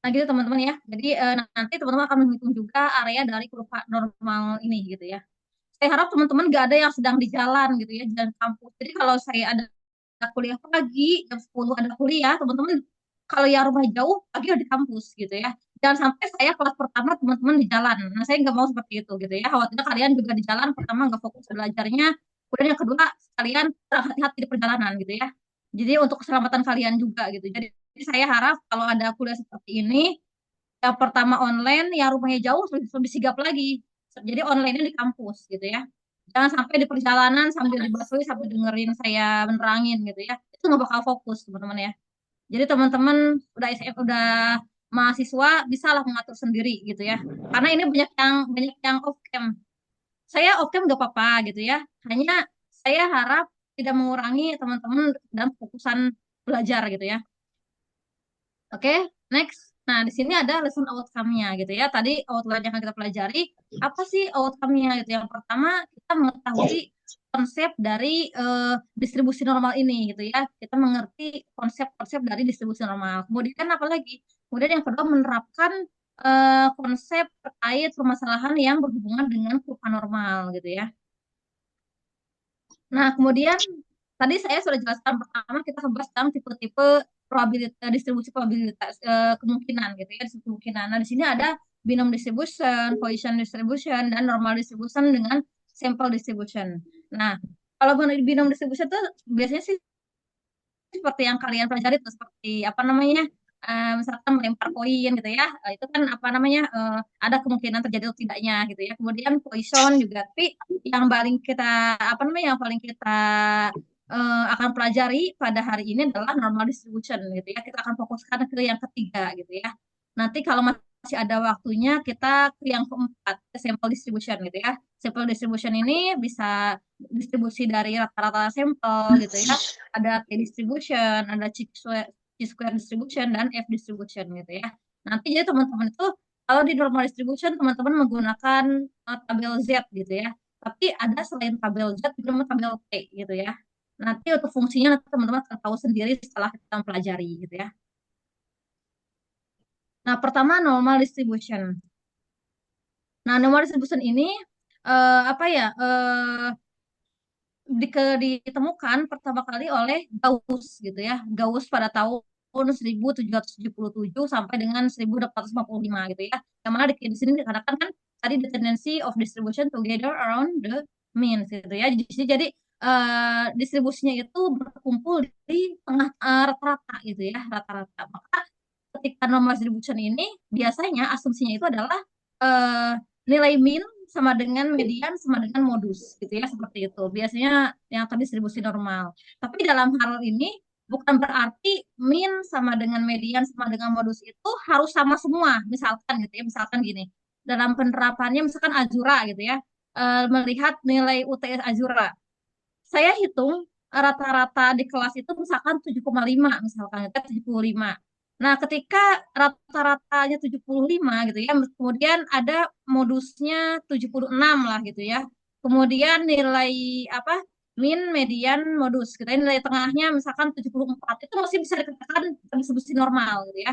Nah gitu teman-teman ya. Jadi nanti teman-teman akan menghitung juga area dari kurva normal ini gitu ya. Saya harap teman-teman gak ada yang sedang di jalan gitu ya, jalan kampus. Jadi kalau saya ada kuliah pagi, jam 10 ada kuliah, teman-teman kalau yang rumah jauh, pagi udah di kampus gitu ya. Jangan sampai saya kelas pertama teman-teman di jalan. Nah, saya nggak mau seperti itu gitu ya. Khawatirnya kalian juga di jalan, pertama nggak fokus belajarnya, kemudian yang kedua, kalian hati-hati di perjalanan gitu ya. Jadi untuk keselamatan kalian juga gitu. Jadi saya harap kalau ada kuliah seperti ini, yang pertama online, yang rumahnya jauh lebih sigap lagi. Jadi online-nya di kampus gitu ya. Jangan sampai di perjalanan sambil dibasui sambil dengerin saya menerangin gitu ya. Itu nggak bakal fokus teman-teman ya. Jadi teman-teman udah SM, udah mahasiswa bisalah mengatur sendiri gitu ya. Karena ini banyak yang off cam. Saya off cam nggak apa-apa gitu ya. Hanya saya harap tidak mengurangi teman-teman dalam fokusan belajar gitu ya. Oke, next. Nah, di sini ada lesson outcome-nya gitu ya. Tadi outline yang akan kita pelajari, apa sih outcome-nya gitu. Yang pertama, kita mengetahui konsep dari distribusi normal ini gitu ya. Kita mengerti konsep-konsep dari distribusi normal. Kemudian apa lagi? Kemudian yang kedua, menerapkan konsep terkait permasalahan yang berhubungan dengan kurva normal gitu ya. Nah, kemudian tadi saya sudah jelaskan pertama kita membahas tentang tipe-tipe probabilitas distribusi probabilitas kemungkinan gitu ya, distribusi kemungkinan. Nah, di sini ada binom distribution, Poisson distribution, dan normal distribution dengan sample distribution. Nah, kalau mengenai binom distribution itu biasanya sih seperti yang kalian pelajari itu seperti apa namanya? Misalkan melempar koin gitu ya, itu kan apa namanya ada kemungkinan terjadi atau tidaknya gitu ya. Kemudian Poisson juga, tapi yang paling kita apa namanya yang paling kita akan pelajari pada hari ini adalah normal distribution gitu ya. Kita akan fokuskan ke yang ketiga gitu ya. Nanti kalau masih ada waktunya kita ke yang keempat, ke sample distribution gitu ya. Sample distribution ini bisa distribusi dari rata-rata sampel gitu ya. Ada T distribution, ada chi-square distribution, dan F distribution gitu ya. Nanti jadi teman-teman itu kalau di normal distribution teman-teman menggunakan tabel Z gitu ya. Tapi ada selain tabel Z juga namanya tabel T gitu ya. Nanti untuk fungsinya nanti teman-teman akan tahu sendiri setelah kita mempelajari gitu ya. Nah, pertama normal distribution. Nah, normal distribution ini apa ya? Ditemukan pertama kali oleh Gauss gitu ya. Gauss pada tahun 1777 sampai dengan 1855 gitu ya. Yang mana di sini dikatakan kan tadi the tendency of distribution together around the mean gitu ya. Jadi distribusinya itu berkumpul di tengah rata-rata gitu ya, rata-rata. Maka ketika normal distribution ini biasanya asumsinya itu adalah eh, nilai min sama dengan median sama dengan modus gitu ya, seperti itu biasanya yang terdistribusi normal. Tapi dalam hal ini bukan berarti min sama dengan median sama dengan modus itu harus sama semua, misalkan gitu ya, misalkan gini dalam penerapannya misalkan Azura gitu ya, melihat nilai UTS Azura saya hitung rata-rata di kelas itu misalkan 7,5 misalkan ya, 75. Nah, ketika rata-ratanya 75 gitu ya, kemudian ada modusnya 76 lah gitu ya. Kemudian nilai apa? Min, median, modus. Kita nilai tengahnya misalkan 74. Itu masih bisa dikatakan distribusi normal gitu ya.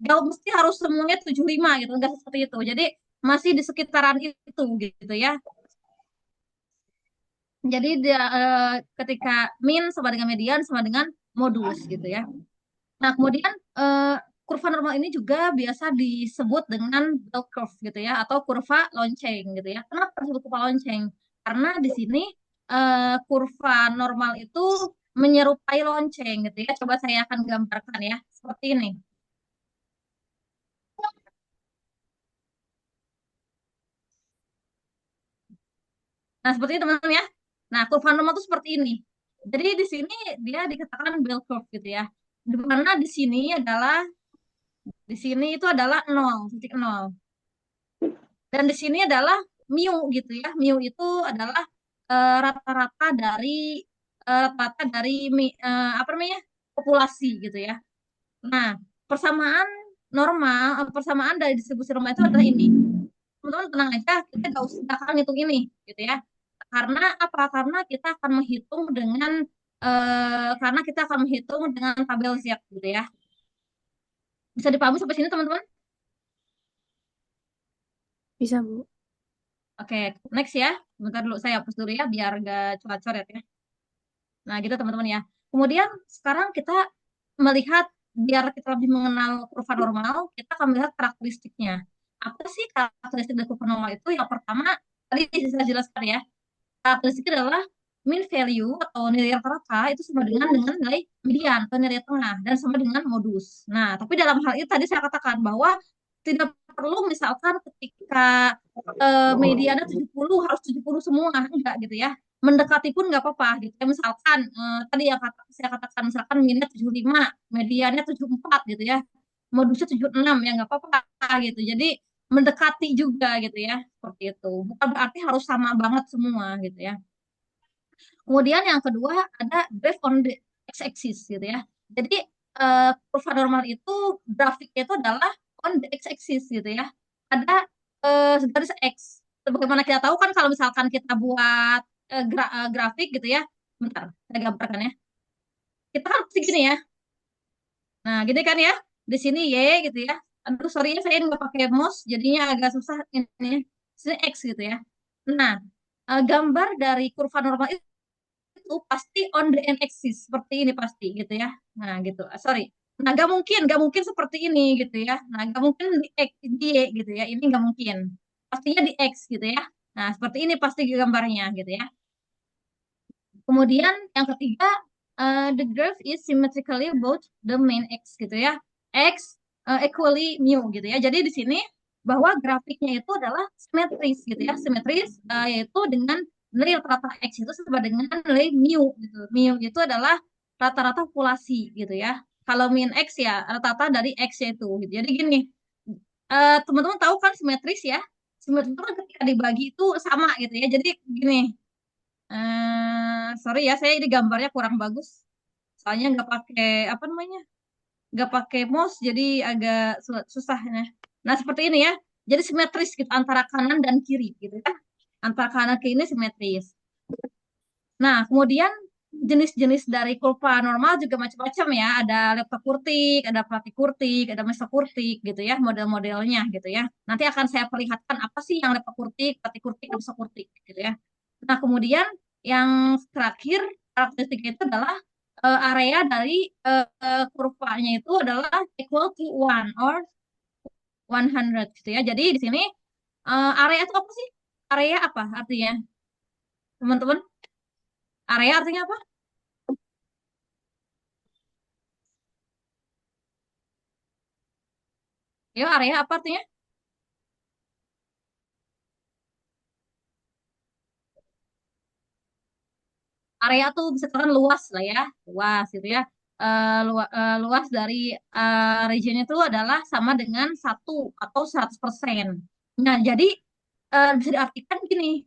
Gak mesti harus semuanya 75 gitu, enggak seperti itu. Jadi masih di sekitaran itu gitu ya. Jadi dia, ketika min sama dengan median sama dengan modus gitu ya. Nah, kemudian kurva normal ini juga biasa disebut dengan bell curve gitu ya atau kurva lonceng gitu ya. Kenapa disebut kurva lonceng? Karena di sini kurva normal itu menyerupai lonceng gitu ya. Coba saya akan gambarkan ya seperti ini. Nah, seperti ini teman-teman ya. Nah, kurva normal itu seperti ini. Jadi di sini dia dikatakan bell curve gitu ya. Di mana di sini itu adalah 0,0. Dan di sini adalah mu gitu ya. Mu itu adalah rata-rata dari apa namanya? Populasi gitu ya. Nah, persamaan persamaan dari distribusi normal itu adalah ini. Teman-teman tenang aja, kita nggak usah akan ngitung ini gitu ya. Karena apa? Karena kita akan menghitung dengan tabel Z gitu ya. Bisa dipahami sampai sini teman-teman? Bisa, Bu. Oke, next ya. Bentar dulu saya hapus dulu ya biar gak coret-coret ya. Nah, gitu teman-teman ya. Kemudian sekarang kita melihat biar kita lebih mengenal kurva normal, kita akan melihat karakteristiknya. Apa sih karakteristik dari kurva normal itu? Yang pertama, tadi saya jelaskan ya. Karakteristiknya adalah mean value atau nilai rata-rata itu sama dengan nilai median atau nilai tengah dan sama dengan modus. Nah, tapi dalam hal itu tadi saya katakan bahwa tidak perlu misalkan ketika mediannya 70 harus 70 semua, enggak gitu ya. Mendekati pun nggak apa-apa gitu ya. Misalkan tadi yang saya katakan misalkan minnya 75, mediannya 74 gitu ya. Modusnya 76 ya nggak apa-apa gitu. Jadi mendekati juga gitu ya. Seperti itu. Bukan berarti harus sama banget semua gitu ya. Kemudian yang kedua ada graph on the x-axis gitu ya. Jadi kurva normal itu grafiknya itu adalah on the x-axis gitu ya. Ada garis X. Bagaimana kita tahu kan kalau misalkan kita buat grafik gitu ya. Bentar, saya gambarkan ya. Kita kan pasti gini ya. Nah, gini kan ya. Di sini Y gitu ya. Aduh, sorry ya saya nggak pakai mouse, jadinya agak susah ini. Sini X gitu ya. Nah, gambar dari kurva normal itu pasti on the n-axis seperti ini pasti gitu ya. Nah gitu, sorry. Nah gak mungkin seperti ini gitu ya. Nah gak mungkin di X, di Y gitu ya. Ini gak mungkin. Pastinya di X gitu ya. Nah seperti ini pasti gambarnya gitu ya. Kemudian yang ketiga, the graph is symmetrically both the main X gitu ya. X equally mu gitu ya. Jadi di sini bahwa grafiknya itu adalah simetris gitu ya. Simetris yaitu dengan nilai rata-rata X itu sama dengan nilai mu gitu. Mu itu adalah rata-rata populasi gitu ya. Kalau min X ya rata-rata dari X itu gitu. Jadi gini, teman-teman tahu kan simetris ya. Simetris itu kan ketika dibagi itu sama gitu ya. Jadi gini, sorry ya, saya ini gambarnya kurang bagus. Soalnya nggak pakai apa namanya, nggak pakai mouse, jadi agak susah ya. Nah seperti ini ya. Jadi simetris gitu antara kanan dan kiri gitu ya. Antara kanan ke ini simetris. Nah kemudian jenis-jenis dari kurva normal juga macam-macam ya. Ada leptokurtik, ada platykurtik, ada mesokurtik gitu ya. Model-modelnya gitu ya. Nanti akan saya perlihatkan apa sih yang leptokurtik, platykurtik, dan mesokurtik gitu ya. Nah, kemudian yang terakhir karakteristiknya itu adalah area dari kurvanya itu adalah equal to one or 100 gitu ya. Jadi di sini area itu apa sih? Area apa artinya? Teman-teman, area artinya apa? Ya, area apa artinya? Area tuh bisa kan luas lah ya, luas gitu ya. Luas dari region itu adalah sama dengan 1 atau 100%. Nah, jadi bisa diartikan gini,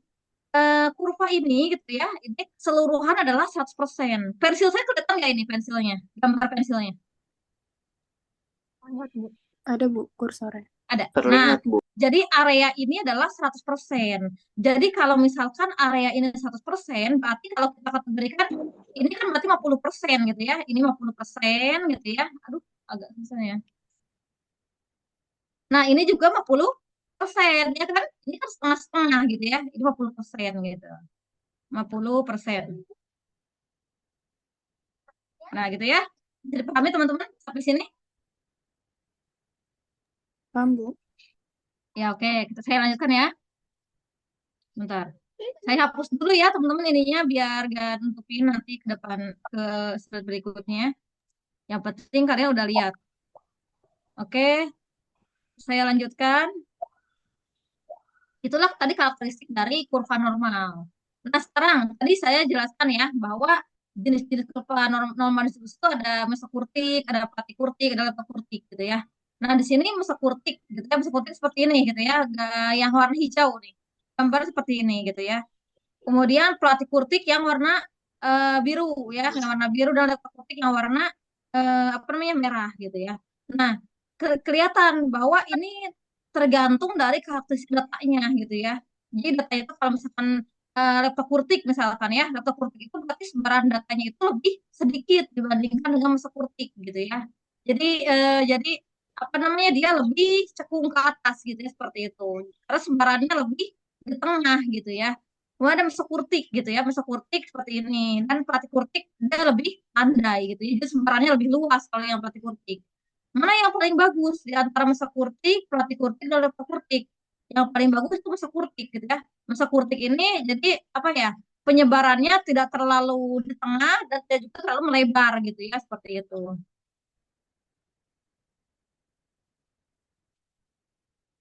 kurva ini gitu ya, ini keseluruhan adalah 100%. Pensil saya kelihatan nggak ini pensilnya? Gambar pensilnya. Lihat, Bu. Ada, Bu, kursornya. Ada. Nah, Terlihat, Bu. jadi area ini adalah 100%. Jadi kalau misalkan area ini 100%, berarti kalau kita kategorikan, ini kan berarti 50% gitu ya. Ini 50% gitu ya. Aduh, agak susah ya. Nah, ini juga 50%, ya kan? Ini kan setengah-setengah gitu ya. Ini 50% gitu. 50%. Nah, gitu ya. Jadi pahami teman-teman sampai sini? Paham, Bu? Ya, oke. Kita saya lanjutkan ya. Bentar. Saya hapus dulu ya teman-teman ininya biar gak nutupin nanti ke depan ke slide berikutnya. Yang penting kalian udah lihat. Oke, saya lanjutkan. Itulah tadi karakteristik dari kurva normal. Nah, sekarang tadi saya jelaskan ya bahwa jenis-jenis kurva normal di situ ada mesokurtik, ada platykurtik, ada leptokurtik gitu ya. Nah, di sini mesokurtik gitu ya, mesokurtik seperti ini gitu ya, yang warna hijau nih. Gambar seperti ini gitu ya. Kemudian pelatih kurtik yang warna biru ya, yang warna biru dan letak kurtik yang warna apa namanya merah gitu ya. Nah, kelihatan bahwa ini tergantung dari karakteristik datanya gitu ya. Jadi data itu kalau misalkan laptop kurtik misalkan ya, laptop kurtik itu berarti sebaran datanya itu lebih sedikit dibandingkan dengan masa kurtik gitu ya. Jadi apa namanya, dia lebih cekung ke atas gitu ya, seperti itu. Terus sebarannya lebih di tengah gitu ya. Kemudian ada mesokurtik gitu ya, mesokurtik seperti ini. Dan platikurtik dia lebih pandai gitu ya. Jadi sebarannya lebih luas kalau yang platikurtik. Mana yang paling bagus di antara mesokurtik, platikurtik, dan lepokurtik? Yang paling bagus itu mesokurtik gitu ya. Mesokurtik ini jadi apa ya? Penyebarannya tidak terlalu di tengah dan tidak juga terlalu melebar gitu ya, seperti itu.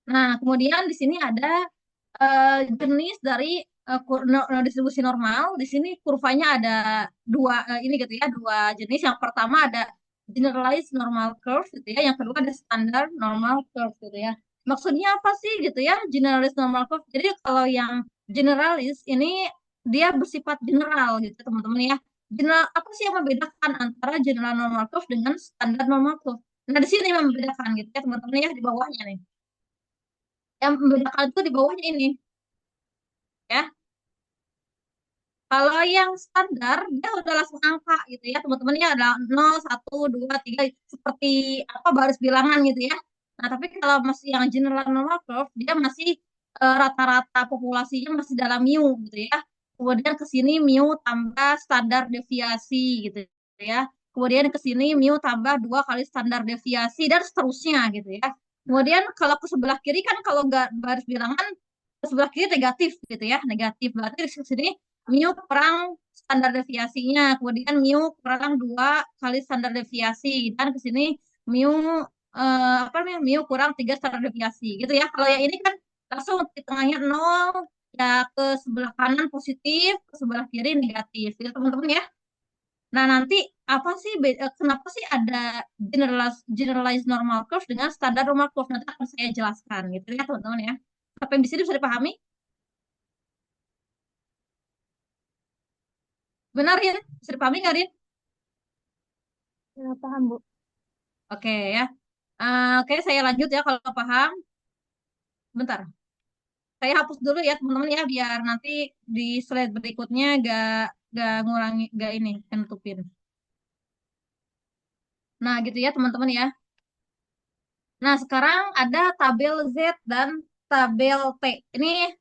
Nah, kemudian di sini ada jenis dari distribusi normal. Di sini kurvanya ada dua, ini gitu ya, dua jenis. Yang pertama ada generalized normal curve gitu ya. Yang kedua ada standard normal curve gitu ya. Maksudnya apa sih gitu ya, generalized normal curve? Jadi kalau yang generalis ini dia bersifat general gitu teman-teman ya. General apa sih yang membedakan antara general normal curve dengan standard normal curve? Nah, di sini yang membedakan gitu ya teman-teman ya, di bawahnya nih. Yang membedakan itu di bawahnya ini ya. Kalau yang standar dia udah langsung angka gitu ya teman-teman ya, ada 0, 1, 2, 3 seperti apa baris bilangan gitu ya. Nah, tapi kalau masih yang general normal curve dia masih rata-rata populasinya masih dalam mu gitu ya. Kemudian ke sini mu tambah standar deviasi gitu ya. Kemudian ke sini mu tambah 2 kali standar deviasi dan seterusnya gitu ya. Kemudian kalau ke sebelah kiri kan, kalau nggak baris bilangan, ke sebelah kiri negatif gitu ya, negatif berarti di sini mu kurang standar deviasinya, kemudian mu kurang 2 kali standar deviasi, dan ke sini mu apa namanya, mu kurang 3 standar deviasi gitu ya. Kalau yang ini kan langsung di tengahnya nol, ya ke sebelah kanan positif, ke sebelah kiri negatif gitu teman-teman ya. Nah, nanti apa sih kenapa sih ada generalized normal curve dengan standar normal curve, nanti akan saya jelaskan gitu ya teman-teman ya. Apa yang di sini bisa dipahami? Benar ya? Bisa dipahami nggak, Rin? Ya, paham, Bu. Oke ya. Oke, saya lanjut ya kalau paham. Bentar. Saya hapus dulu ya teman-teman ya, biar nanti di slide berikutnya gak ngurangi, gak ini, gak nutupin. Nah, gitu ya teman-teman ya. Nah, sekarang ada tabel Z dan tabel T. Ini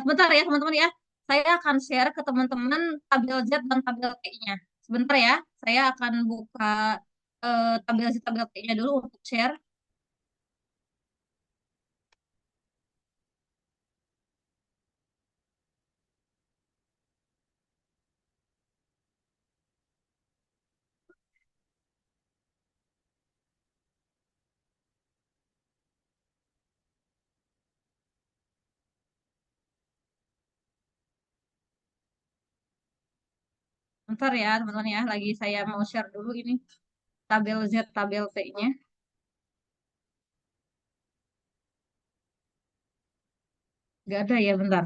sebentar ya teman-teman ya. Saya akan share ke teman-teman tabel Z dan tabel T-nya. Sebentar ya. Saya akan buka tabel Z, tabel T-nya dulu untuk share. Bentar ya teman-teman ya. Lagi saya mau share dulu ini tabel Z, tabel T-nya. Gak ada ya, bentar.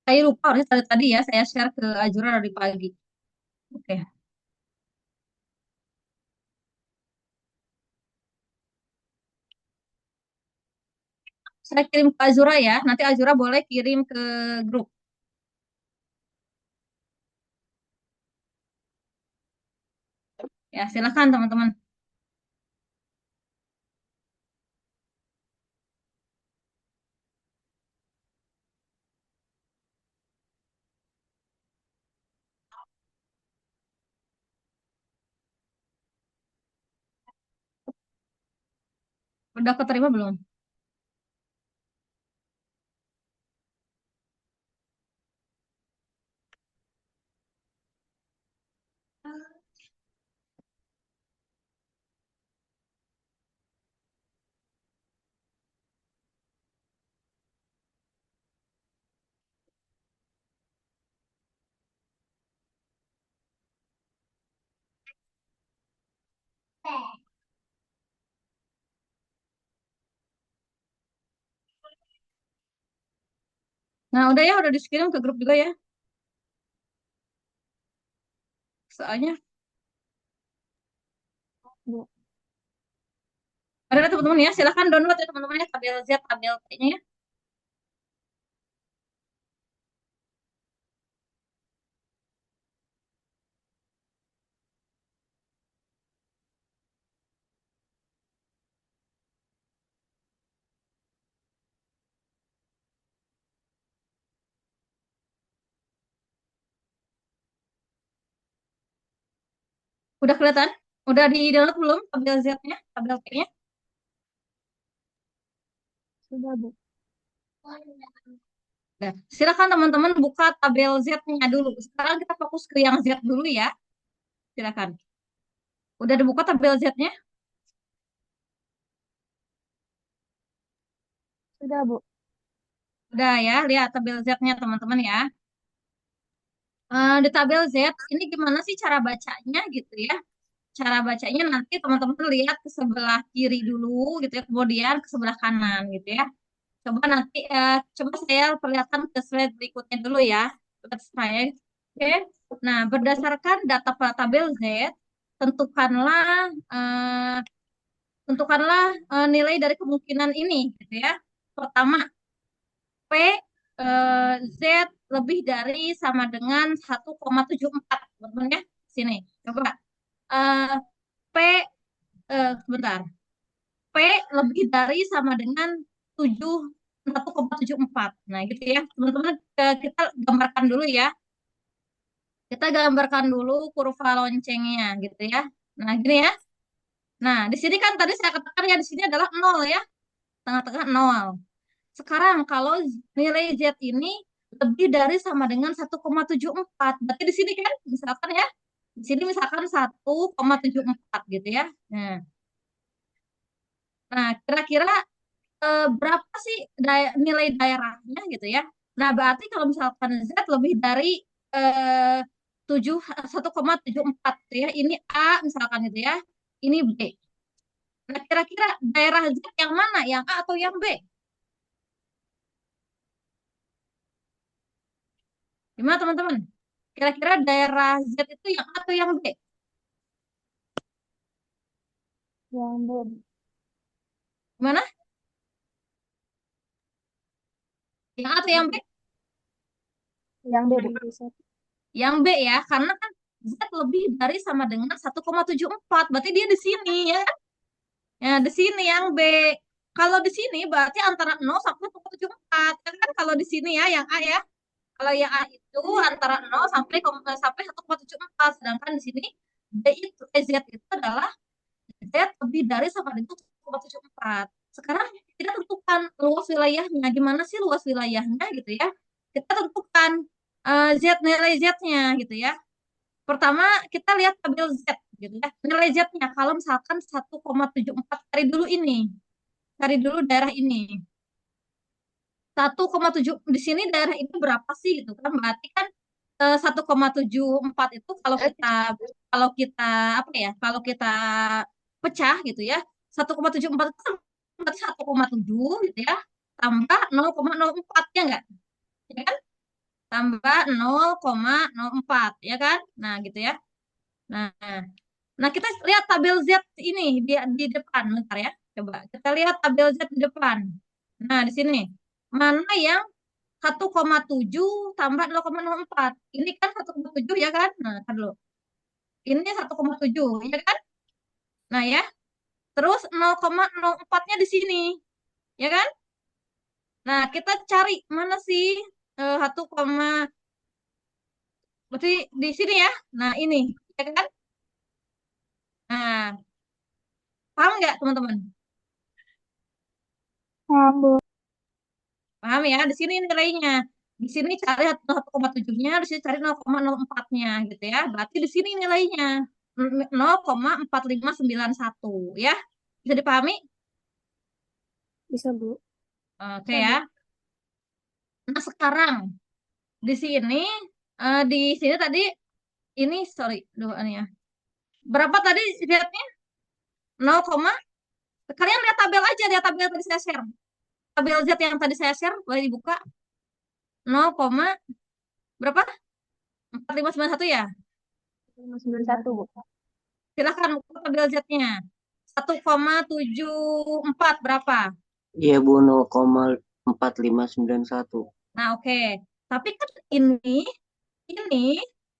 Saya lupa harusnya tadi, tadi ya saya share ke Ajura dari pagi. Oke. Saya kirim ke Azura ya. Nanti Azura boleh kirim ke grup. Ya, silakan teman-teman. Udah keterima belum? Nah, udah ya, udah di-kirim ke grup juga ya. Soalnya Bu. ada teman-teman ya, silakan download ya teman-teman ya tabel Z, tabel T-nya ya. Udah kelihatan? Udah di download belum tabel Z-nya, tabel T-nya? Sudah, Bu. Nah, silakan teman-teman buka tabel Z-nya dulu. Sekarang kita fokus ke yang Z dulu ya. Silakan. Udah dibuka tabel Z-nya? Sudah, Bu. Udah ya, lihat tabel Z-nya teman-teman ya. Di tabel Z ini gimana sih cara bacanya gitu ya? Cara bacanya nanti teman-teman lihat ke sebelah kiri dulu gitu ya, kemudian ke sebelah kanan gitu ya. Coba nanti coba saya perlihatkan ke slide berikutnya dulu ya. Lihat saya. Oke. Nah, berdasarkan data pada tabel Z, tentukanlah eh, tentukanlah nilai dari kemungkinan ini gitu ya. Pertama, P Z lebih dari sama dengan 1,74. Teman-teman ya. Sini. Coba eh, P sebentar. P lebih dari sama dengan 7 1,74. Nah, gitu ya. Teman-teman kita gambarkan dulu ya. Kita gambarkan dulu kurva loncengnya gitu ya. Nah, gini ya. Nah, di sini kan tadi saya katakan ya di sini adalah nol ya. Tengah-tengah nol. Sekarang kalau nilai Z ini lebih dari sama dengan 1,74. Berarti di sini kan misalkan ya. Di sini misalkan 1,74 gitu ya. Nah, kira-kira berapa sih nilai daerahnya gitu ya. Nah, berarti kalau misalkan Z lebih dari eh, 7 1,74 gitu ya. Ini A misalkan gitu ya. Ini B. Nah, kira-kira daerah Z yang mana? Yang A atau yang B? Gimana teman-teman? Kira-kira daerah Z itu yang A atau yang B? Yang B, Bu. Gimana? Yang A atau yang B? Yang B, Bu. Riset. Yang B ya, karena kan Z lebih dari sama dengan 1,74. Berarti dia di sini ya. Ya, di sini yang B. Kalau di sini berarti antara 0 sampai 1,74. Ya kan kalau di sini ya yang A ya. Kalau yang A itu antara 0 sampai 1,74. Sedangkan di sini B itu Z itu adalah Z lebih dari sama dengan 1,74. Sekarang kita tentukan luas wilayahnya. Gimana sih luas wilayahnya gitu ya? Kita tentukan Z nilai Z-nya gitu ya. Pertama, kita lihat tabel Z gitu ya. Nilai Z-nya kalau misalkan 1,74 cari dulu ini. Cari dulu daerah ini. 1,7 di sini daerah ini berapa sih gitu kan? Berarti kan 1,74 itu kalau kita apa ya? Kalau kita pecah gitu ya. 1,74 itu kan berarti 1,7 gitu ya. Tambah 0,04 ya enggak? Ya kan? Tambah 0,04 ya kan? Nah, gitu ya. Nah, nah, kita lihat tabel Z ini di depan, bentar ya. Coba kita lihat tabel Z di depan. Nah, di sini. Mana yang 1,7 tambah 0,04? Ini kan 1,7 ya kan? Nah, ntar dulu. Ini 1,7 ya kan? Nah, ya. Terus 0,04-nya di sini. Ya kan? Nah, kita cari mana sih 1, berarti di sini ya. Nah, ini. Ya kan? Nah, paham nggak teman-teman? Paham, Bu. Paham ya? Di sini nilainya. Di sini cari 1,7-nya, di sini cari 0,04-nya gitu ya. Berarti di sini nilainya 0,4591 ya. Bisa dipahami? Bisa, Bu. Oke Bisa, ya. Bu. Nah, sekarang di sini di sini tadi ini sorry dua ini ya. Berapa tadi lihatnya? 0, kalian lihat tabel aja, lihat tabel yang tadi saya share. Tabel Z yang tadi saya share boleh dibuka. 0, berapa? 4591 ya. 91, Bu. Silahkan buka tabel Z-nya. 1,74 berapa? Iya Bu, 0,4591. Nah, oke. Tapi kan ini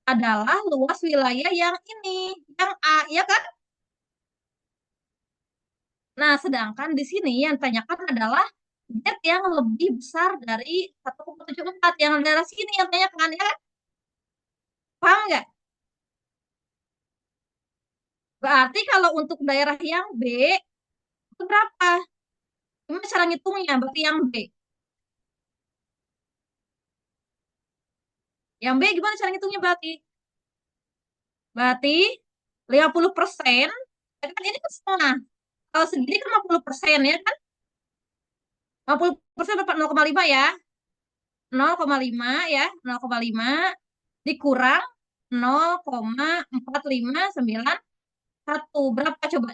adalah luas wilayah yang ini, yang A, ya kan? Nah, sedangkan di sini yang ditanyakan adalah Z yang lebih besar dari 1,74. Yang daerah sini yang ditanyakan, ya kan? Paham nggak? Berarti kalau untuk daerah yang B, itu berapa? Gimana cara ngitungnya? Berarti yang B. Yang B gimana cara ngitungnya berarti? Berarti 50%, ya kan ini kan setengah. Kalau segini kan 50% ya kan? 50% dapat 0,5 ya. 0,5 ya, 0,5 dikurang 0,4591. Berapa coba?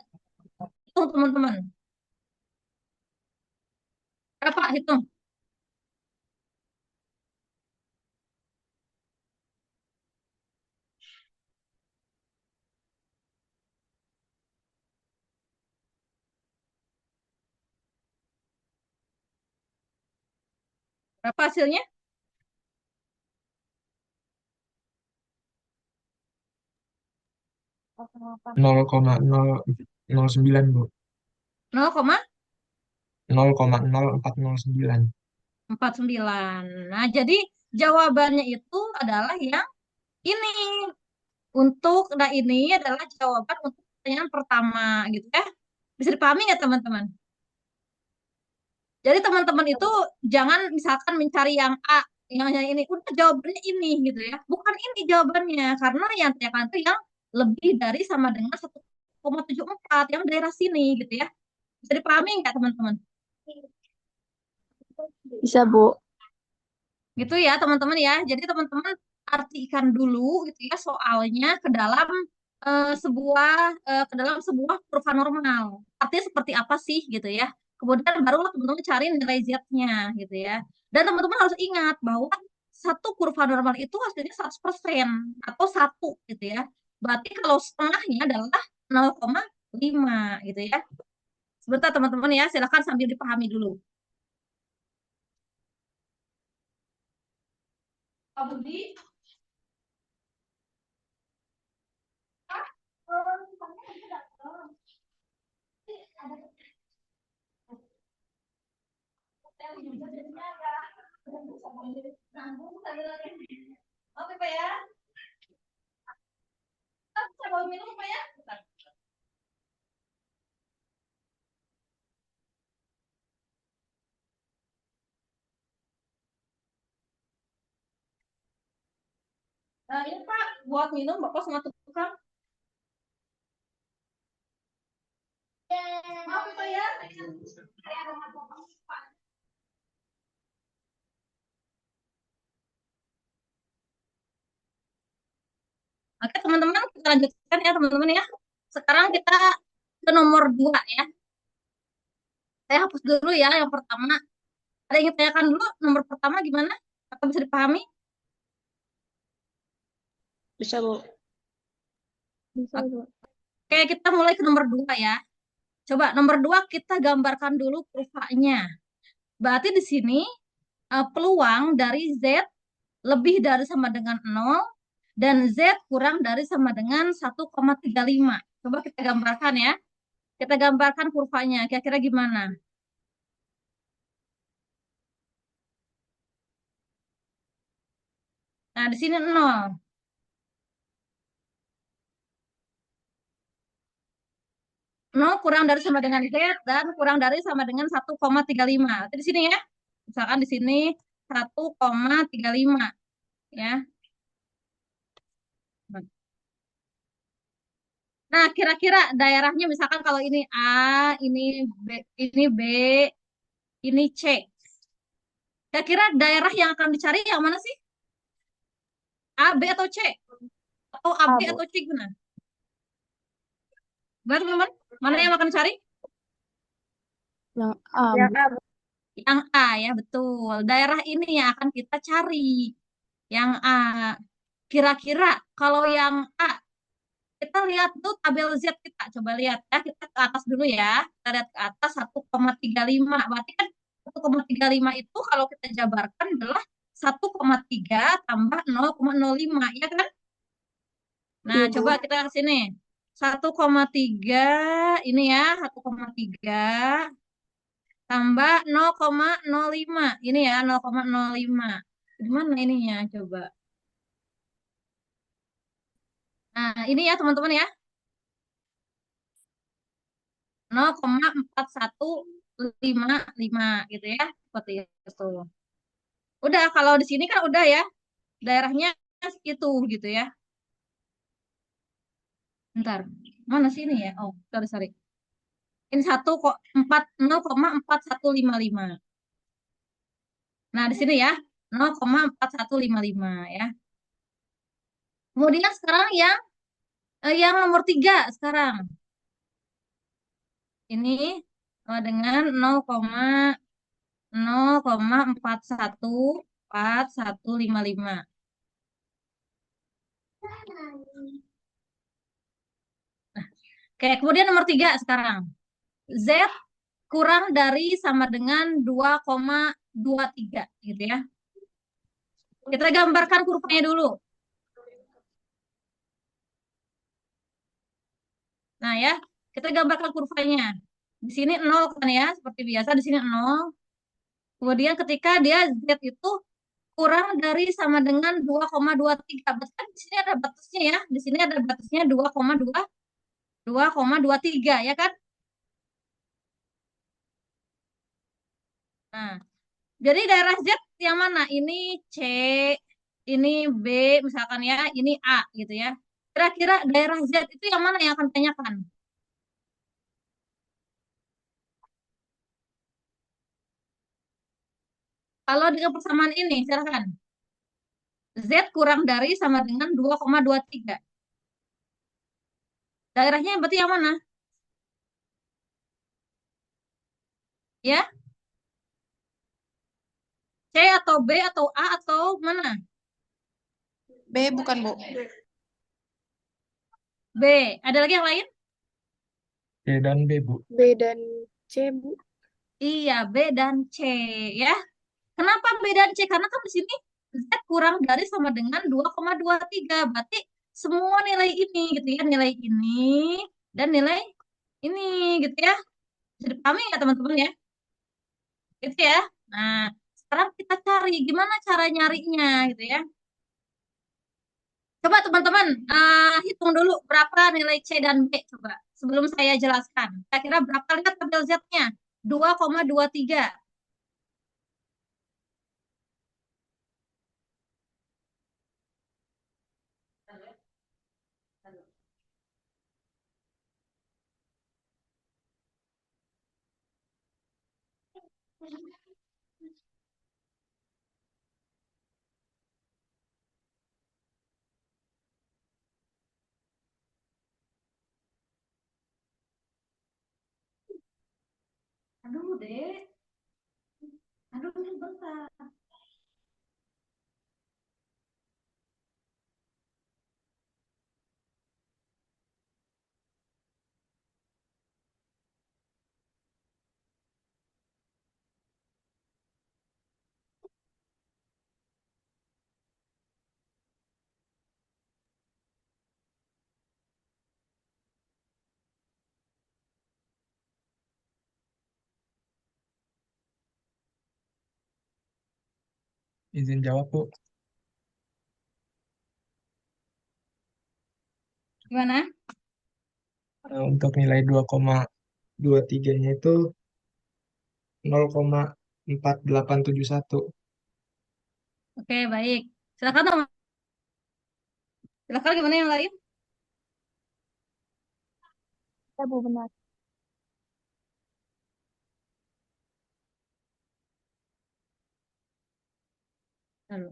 Hitung teman-teman. Berapa hitung? Berapa hasilnya? 0,009 Bu. 0,0409. 0,49. Nah, jadi jawabannya itu adalah yang ini. Nah, ini adalah jawaban untuk pertanyaan pertama gitu ya. Bisa dipahami nggak teman-teman? Jadi teman-teman itu jangan misalkan mencari yang A, yang ini, udah jawabannya ini gitu ya. Bukan ini jawabannya, karena yang ditanyakan itu yang lebih dari sama dengan 1,74 yang daerah sini gitu ya. Bisa dipahami nggak teman-teman? Bisa, Bu. Gitu ya teman-teman ya. Jadi teman-teman artikan dulu gitu ya soalnya ke dalam sebuah kurva normal. Artinya seperti apa sih gitu ya. Kemudian barulah teman-teman cari nilai Z-nya gitu ya. Dan teman-teman harus ingat bahwa satu kurva normal itu hasilnya 100% atau satu gitu ya. Berarti kalau setengahnya adalah 0,5 gitu ya. Sebentar teman-teman ya, silakan sambil dipahami dulu. Pak Budi, oke Pak ya. Saya bawa minum Pak ya. Nah, ini Pak, buat minum Bapak sama tukang. Maaf ya, Pak ya. Oke, teman-teman, kita lanjutkan ya, teman-teman ya. Sekarang kita ke nomor 2 ya. Saya hapus dulu ya yang pertama. Ada yang ingin tanyakan dulu nomor pertama gimana? Atau bisa dipahami? Bisa, Bu. Bisa, Bu. Oke, kita mulai ke nomor 2 ya. Coba nomor 2 kita gambarkan dulu kurvanya. Berarti di sini peluang dari Z lebih dari sama dengan 0 dan Z kurang dari sama dengan 1,35. Coba kita gambarkan ya. Kita gambarkan kurvanya. Kira-kira gimana? Nah, di sini 0. 0 kurang dari sama dengan Z dan kurang dari sama dengan 1,35. Di sini ya. Misalkan di sini 1,35 ya. Nah, kira-kira daerahnya misalkan kalau ini A, ini B, ini C. Kira-kira daerah yang akan dicari yang mana sih? A, B atau C? Atau A, A, B Bu. atau C gimana? Gimana teman-teman? Mana yang akan dicari? Yang A, Yang Bu. A, Bu. Yang A ya, betul. Daerah ini yang akan kita cari. Yang A. Kira-kira kalau yang A, kita lihat tuh tabel Z kita. Coba lihat ya, kita ke atas dulu ya. Kita lihat ke atas 1,35. Berarti kan 1,35 itu kalau kita jabarkan adalah 1,3 tambah 0,05, ya kan? Nah, Iya, Bu. coba kita ke sini. 1,3 ini ya, 1,3 tambah 0,05. Ini ya, 0,05. Gimana ininya coba? Nah, ini ya teman-teman ya. 0,4155 gitu ya. Seperti itu. Udah, kalau di sini kan udah ya, daerahnya itu gitu ya. Bentar, mana sih ini ya? Oh, sorry, sorry. Ini 0,4155. Nah, di sini ya, 0,4155 ya. Kemudian sekarang yang nomor 3 sekarang. Ini dengan 0,414155. Oke, kemudian nomor 3 sekarang. Z kurang dari sama dengan 2,23 gitu ya. Kita gambarkan kurvanya dulu. Nah ya, kita gambarkan kurvanya. Di sini 0 kan ya, seperti biasa di sini 0. Kemudian ketika dia Z itu kurang dari sama dengan 2,23. Berarti kan di sini ada batasnya ya. Di sini ada batasnya 2,23 ya kan? Nah, jadi daerah Z yang mana? Ini C, ini B misalkan ya, ini A gitu ya. Kira-kira daerah Z itu yang mana yang akan tanyakan? Kalau dengan persamaan ini, silakan. Z kurang dari sama dengan 2,23. Daerahnya berarti yang mana? Ya, C atau B atau A atau mana? B bukan, Bu. B. Ada lagi yang lain? C dan B, Bu. B dan C, Bu. Iya, B dan C ya. Kenapa B dan C? Karena kan di sini Z kurang dari sama dengan 2,23. Berarti semua nilai ini gitu ya, nilai ini dan nilai ini gitu ya. Bisa dipahami ya teman-teman ya? Gitu ya. Nah, sekarang kita cari gimana cara nyarinya gitu ya. Coba teman-teman hitung dulu berapa nilai C dan B coba sebelum saya jelaskan. Kira-kira berapa, lihat tabel Z-nya? 2,23. Aduh deh, aduh bentar. Izin jawab, Bu. Gimana? Untuk nilai 2,23-nya itu 0,4871. Oke, baik. Silakan dong. Silakan gimana yang lain? Ya, Bu, benar. Lalu.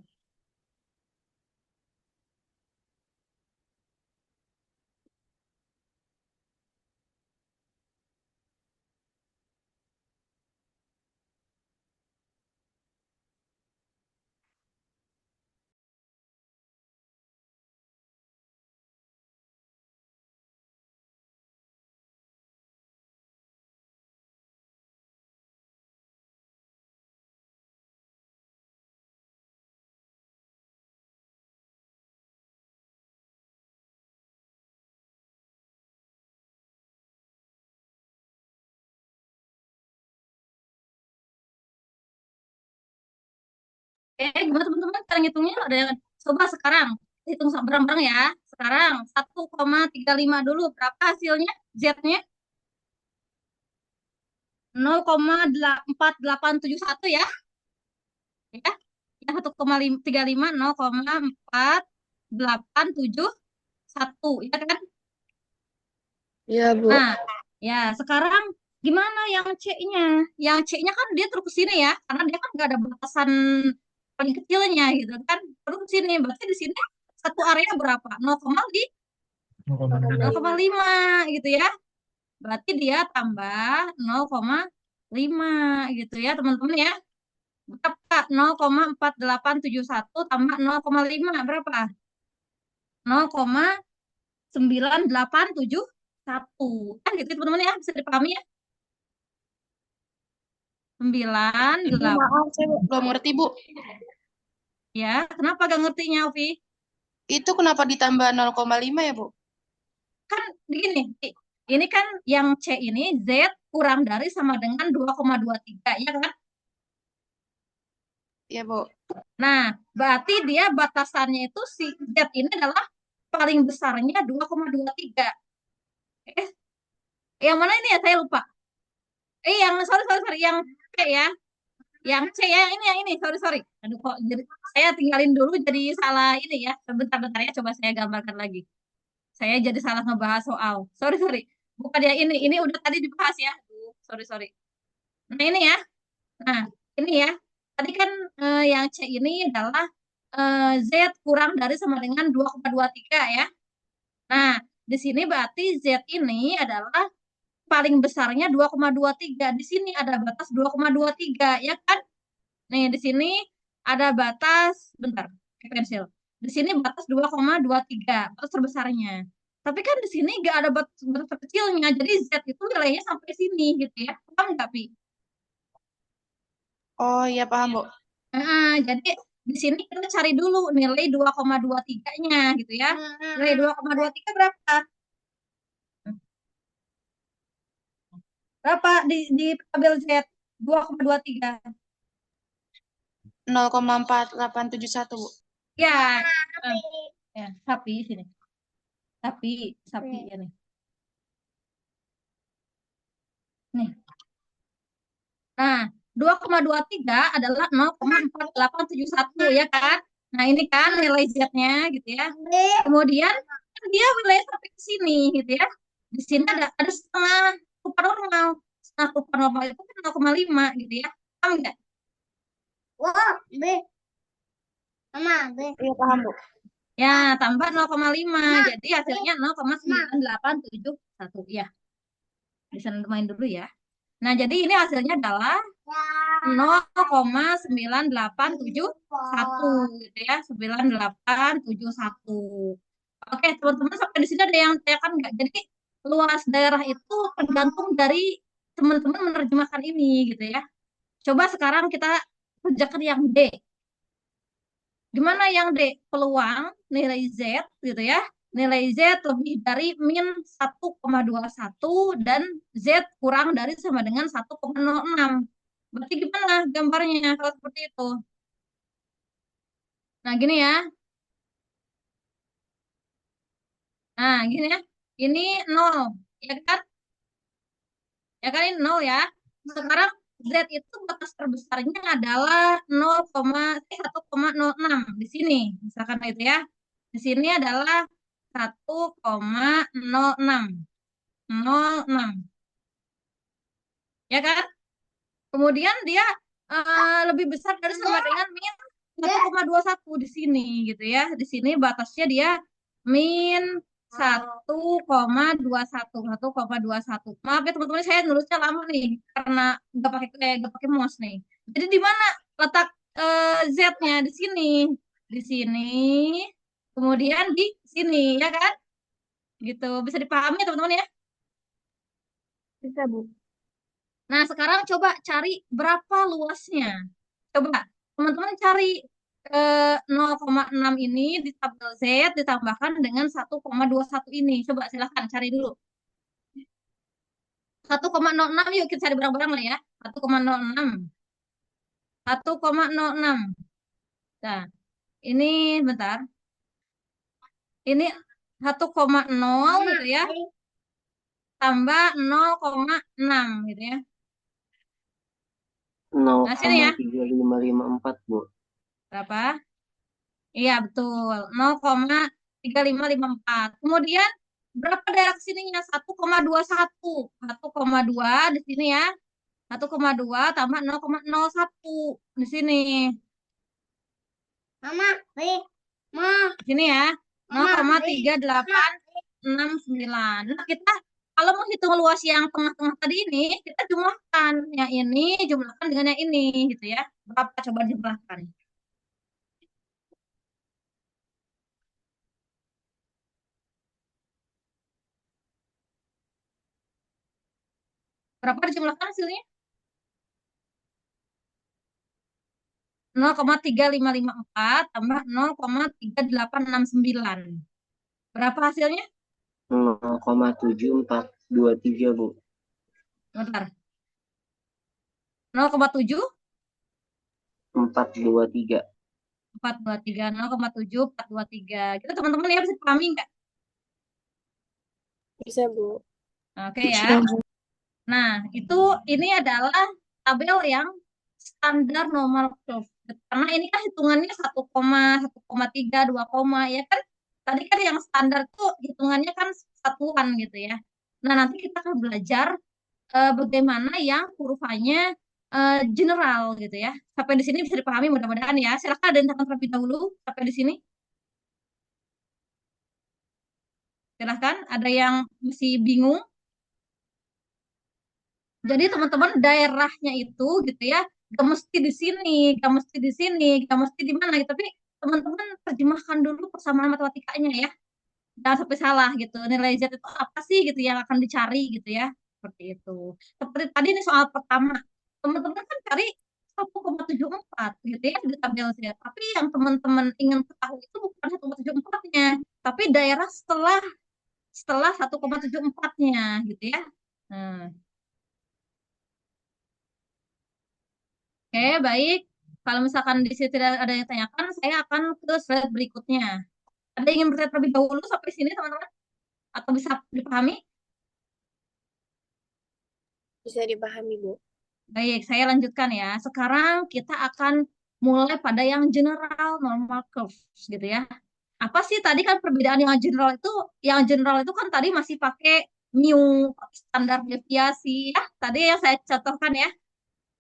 Gimana teman-teman cara ngitungnya? Ada yang coba sekarang hitung bareng-bareng ya. Sekarang 1,35 dulu. Berapa hasilnya? Z-nya? 0,4871 ya. Ya. Yang 1,35 0,4871 ya kan? Iya, Bu. Nah, ya sekarang gimana yang C-nya? Yang C-nya kan dia terus ke sini ya, karena dia kan nggak ada batasan paling kecilnya gitu kan. Terus ke sini, berarti di sini satu area berapa? 0,5. 0,5 gitu ya. Berarti dia tambah 0,5 gitu ya teman-teman ya. Berapa? 0,4871 tambah 0,5 berapa? 0,9871. Kan gitu teman-teman ya, bisa dipahami ya. Ibu, 98 maaf, saya belum ngerti, Bu. ya. Kenapa gak ngertinya, Ovi? Itu kenapa ditambah 0,5 ya, Bu? Kan begini, ini kan yang C ini Z kurang dari sama dengan 2,23 ya kan? Iya, Bu. Nah, berarti dia batasannya itu si Z ini adalah paling besarnya 2,23. Eh, yang mana ini ya? Saya lupa. Yang sorry sorry sorry, yang C ya. Yang C ya, yang ini. Sorry sorry. Aduh kok jadi saya tinggalin dulu jadi salah ini ya. Bentar-bentar ya, coba saya gambarkan lagi. Saya jadi salah ngebahas soal. Sorry sorry. Bukan ya ini. Ini udah tadi dibahas ya. Aduh, sorry sorry. Nah ini ya. Nah ini ya. Tadi kan yang C ini adalah Z kurang dari sama dengan 2,23 ya. Nah, di sini berarti Z ini adalah paling besarnya 2,23. Di sini ada batas 2,23, ya kan? Nih, di sini ada batas, bentar, pakai pensil. Di sini batas 2,23, batas terbesarnya. Tapi kan di sini nggak ada batas, batas terkecilnya, jadi Z itu nilainya sampai sini gitu ya. Paham nggak, Pi? Oh, iya paham, Bu. Jadi di sini kita cari dulu nilai 2,23-nya gitu ya. Nilai 2,23 berapa? Berapa di tabel Z? 2,23. 0,4871, Bu. Ya, ya, sapi sini. Sapi, sapi ya nih. Nih. Nah, 2,23 adalah 0,4871 ya kan? Nah, ini kan nilai Z-nya gitu ya. Kemudian kan dia wilayah sampai ke sini gitu ya. Di sini ada setengah rupa normal. Setengah rupa normal itu kan 0,5 gitu ya. Paham nggak? Iya paham, Bu. Ya, tambah 0,5. Jadi hasilnya 0,9871 ya. Bisa main dulu ya. Nah, jadi ini hasilnya adalah 0,9871 gitu ya, 9871. Oke, teman-teman sampai di sini ada yang tanyakan nggak? Jadi luas daerah itu tergantung dari teman-teman menerjemahkan ini gitu ya. Coba sekarang kita kerjakan yang D. Gimana yang D? Peluang nilai Z gitu ya. Nilai Z lebih dari min 1,21 dan Z kurang dari sama dengan 1,06. Berarti gimana gambarnya kalau seperti itu? Nah, gini ya. Nah, gini ya. Ini 0, ya kan? Ya kan ini 0 ya. Sekarang Z itu batas terbesarnya adalah 1,06 di sini. Misalkan itu ya. Di sini adalah 1,06. 06. Ya kan? Kemudian dia lebih besar dari sama dengan min 1,21 di sini gitu ya. Di sini batasnya dia min 1,21. Maaf ya teman-teman, saya nulisnya lama nih karena nggak pakai mouse nih. Jadi di mana letak Z-nya? Di sini. Di sini. Kemudian di sini ya kan? Gitu. Bisa dipahami ya teman-teman ya? Bisa, Bu. Nah, sekarang coba cari berapa luasnya. Coba teman-teman cari 0,6 ini di tabel Z ditambahkan dengan 1,21 ini. Coba silahkan cari dulu. 1,06 yuk kita cari bareng-bareng lah ya. 1,06. 1,06. Nah, ini bentar. Ini 1,0 gitu ya. Tambah 0,6 gitu ya. Nah, sini ya. 0,3554, Bu. Berapa? Iya, betul. 0,3554. Kemudian berapa daerah sininya? 1,21. 1,2 di sini ya. 1,2 tambah 0,01 di sini. Mama, beli. Ma, Di sini ya. Mama, beli. 0,3869. Nah, kita kalau menghitung luas yang tengah-tengah tadi ini, kita jumlahkan. Yang ini jumlahkan dengan yang ini gitu ya. Berapa coba jumlahkan? Berapa dijumlahkan hasilnya? 0,3554 tambah 0,3869. Berapa hasilnya? 0,7423, Bu. Bentar. 0,7 423. 423, 0,7 423. Kita teman-teman ya bisa pahami nggak? Bisa, Bu. Oke ya. Nah, ini adalah tabel yang standar normal curve. Karena ini kan hitungannya 1,3, 2, ya kan? Tadi kan yang standar tuh hitungannya kan satuan gitu ya. Nah, nanti kita akan belajar bagaimana yang kurvanya general gitu ya. Sampai di sini bisa dipahami mudah-mudahan ya. Silakan ada yang tanya terlebih dahulu sampai di sini. Silahkan, ada yang masih bingung. Jadi teman-teman daerahnya itu gitu ya, gak mesti di sini, gak mesti di sini, gak mesti di mana gitu. Tapi teman-teman terjemahkan dulu persamaan matematikanya ya. Jangan sampai salah gitu. Nilai Z itu apa sih gitu yang akan dicari gitu ya. Seperti itu. Seperti tadi ini soal pertama. Teman-teman kan cari 1,74 gitu ya di tabel Z. Tapi yang teman-teman ingin ketahui itu bukan 1,74-nya, tapi daerah setelah setelah 1,74-nya gitu ya. Nah, oke, baik. Kalau misalkan di sini tidak ada yang tanyakan, saya akan ke slide berikutnya. Ada yang ingin bertanya terlebih dahulu sampai sini, teman-teman? Atau bisa dipahami? Bisa dipahami, Bu. Baik, saya lanjutkan ya. Sekarang kita akan mulai pada yang general normal curves gitu ya. Apa sih tadi kan perbedaan yang general itu kan tadi masih pakai mu, standar deviasi ya. Tadi yang saya contohkan ya.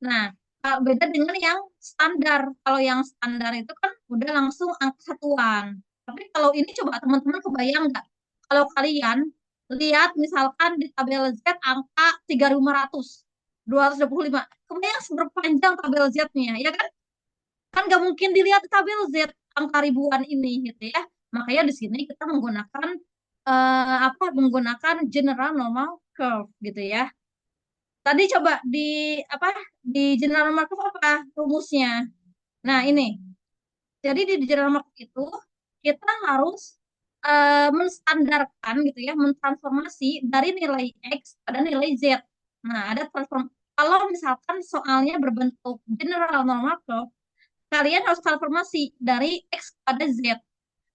Nah, beda dengan yang standar. Kalau yang standar itu kan udah langsung angka satuan. Tapi kalau ini coba teman-teman kebayang nggak? Kalau kalian lihat misalkan di tabel Z angka 3.500, 225. Kebayang seberapa panjang tabel Z-nya, ya kan? Kan nggak mungkin dilihat di tabel Z angka ribuan ini gitu ya. Makanya di sini kita menggunakan menggunakan general normal curve gitu ya. Tadi coba apa di general markup apa rumusnya? Nah, ini. Jadi di general markup itu kita harus menstandarkan gitu ya, mentransformasi dari nilai X pada nilai Z. Nah, ada transform kalau misalkan soalnya berbentuk general normal curve, kalian harus transformasi dari X pada Z.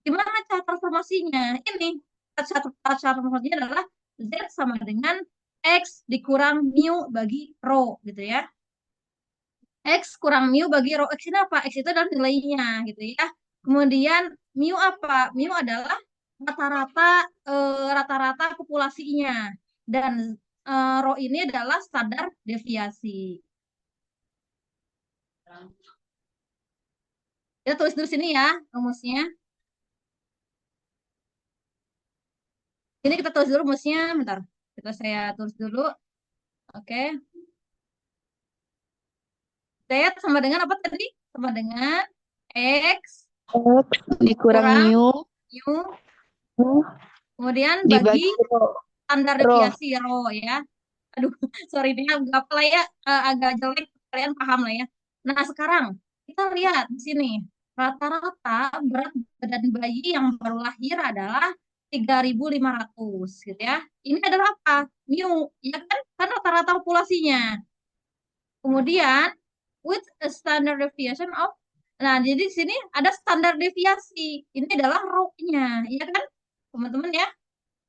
Gimana cara transformasinya? Ini cara transformasinya adalah Z sama dengan X dikurang mu bagi rho gitu ya. X kurang mu bagi rho X ini apa? X itu adalah nilainya gitu ya. Kemudian mu apa? Mu adalah rata-rata rata-rata populasinya dan rho ini adalah standar deviasi. Kita tulis dulu sini ya rumusnya. Ini kita tulis dulu rumusnya, bentar. Saya tulis dulu. Oke. Z sama dengan apa tadi? Sama dengan X Dikurang kurang mu mu, kemudian bagi dibagi rho. standar deviasi rho ya. Aduh, sorry ini agak apa lah ya, agak jelek, kalian paham lah ya. Nah, sekarang kita lihat di sini. Rata-rata berat badan bayi yang baru lahir adalah 3.500 gitu ya. Ini adalah apa? Mu, ya kan? Kan rata-rata populasinya. Kemudian with a standard deviation of, nah jadi di sini ada standar deviasi. Ini adalah rho-nya, ya kan teman-teman ya?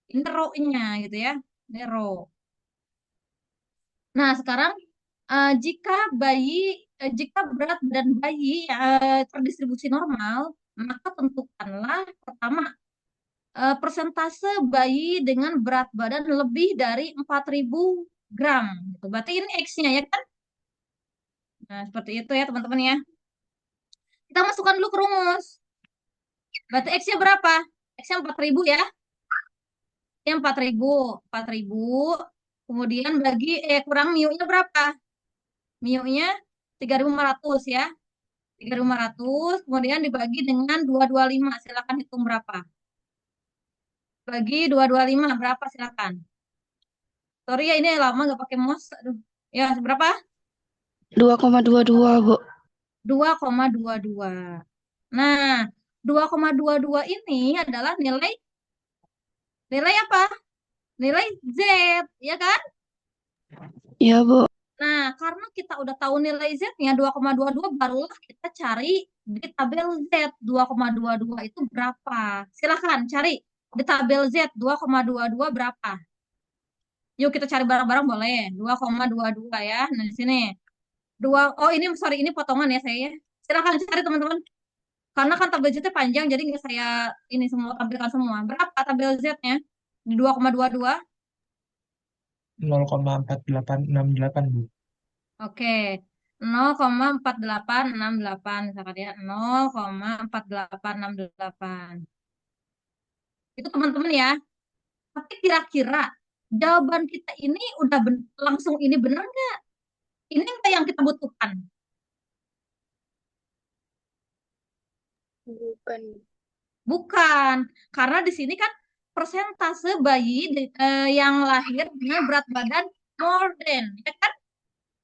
Ini rho-nya gitu ya. Ini rho. Nah sekarang Jika berat badan bayi terdistribusi normal, maka tentukanlah pertama persentase bayi dengan berat badan lebih dari 4.000 gram. Gitu. Berarti ini X-nya ya kan? Nah, seperti itu ya teman-teman ya. Kita masukkan dulu ke rumus. Berarti X-nya berapa? X-nya 4.000 ya. Yang 4.000. 4.000. Kemudian kurang mu-nya berapa? Mu-nya 3.500 ya. 3.500. Kemudian dibagi dengan 225. Silakan hitung berapa. Bagi 225 berapa silakan. Sorry ya ini lama nggak pakai mouse. Aduh. Ya, berapa? 2,22, Bu. 2,22. Nah, 2,22 ini adalah nilai apa? Nilai Z, ya kan? Iya, Bu. Nah, karena kita udah tahu nilai Z-nya 2,22, barulah kita cari di tabel Z 2,22 itu berapa. Silahkan cari di tabel Z 2,22 berapa. Yuk kita cari bareng-bareng boleh. 2,22 ya. Nah, di sini. Oh ini sorry ini potongan ya saya. Silahkan cari teman-teman. Karena kan tabel Z-nya panjang, jadi nggak saya ini semua tampilkan semua. Berapa tabel Z-nya? Di 2,22. 0,4868, Bu. Oke. 0,4868 misalkan ya. 0,4868. Itu teman-teman ya. Tapi kira-kira jawaban kita ini udah langsung ini benar nggak? Ini nggak yang kita butuhkan? Bukan. Bukan. Karena di sini kan persentase bayi yang lahir dengan berat badan more than, ya kan?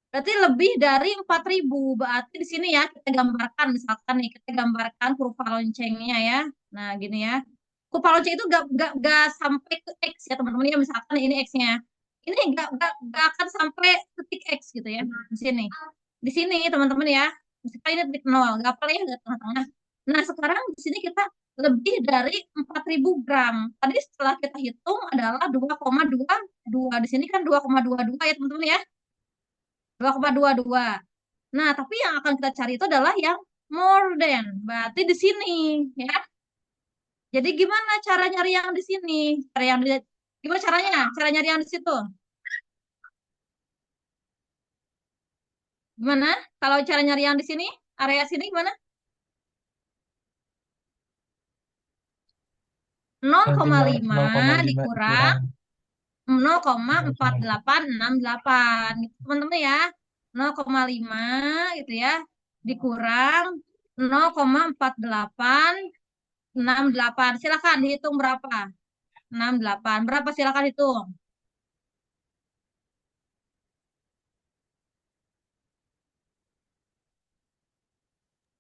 Berarti lebih dari 4.000. Berarti di sini ya kita gambarkan, misalkan nih kita gambarkan kurva loncengnya ya. Nah gini ya. Kurva lonceng itu gak sampai ke X ya teman-teman ya. Misalkan ini X-nya. Ini gak akan sampai titik X gitu ya. Di sini. Di sini teman-teman ya. Misalkan ini titik 0. Gak apa ya, di tengah-tengah. Nah sekarang di sini kita lebih dari 4.000 gram. Tadi setelah kita hitung adalah 2,22. Di sini kan 2,22 ya teman-teman ya. 2,22. Nah, tapi yang akan kita cari itu adalah yang more than. Berarti di sini, ya. Jadi gimana cara nyari yang di sini? Gimana caranya? Cara nyari yang di situ? Gimana? Kalau cara nyari yang di sini, area sini gimana? 0,5 0,5 dikurang 0,4868 gitu teman-teman ya. 0,5 gitu ya dikurang 0,4868. Silakan dihitung berapa. 68 berapa silakan hitung.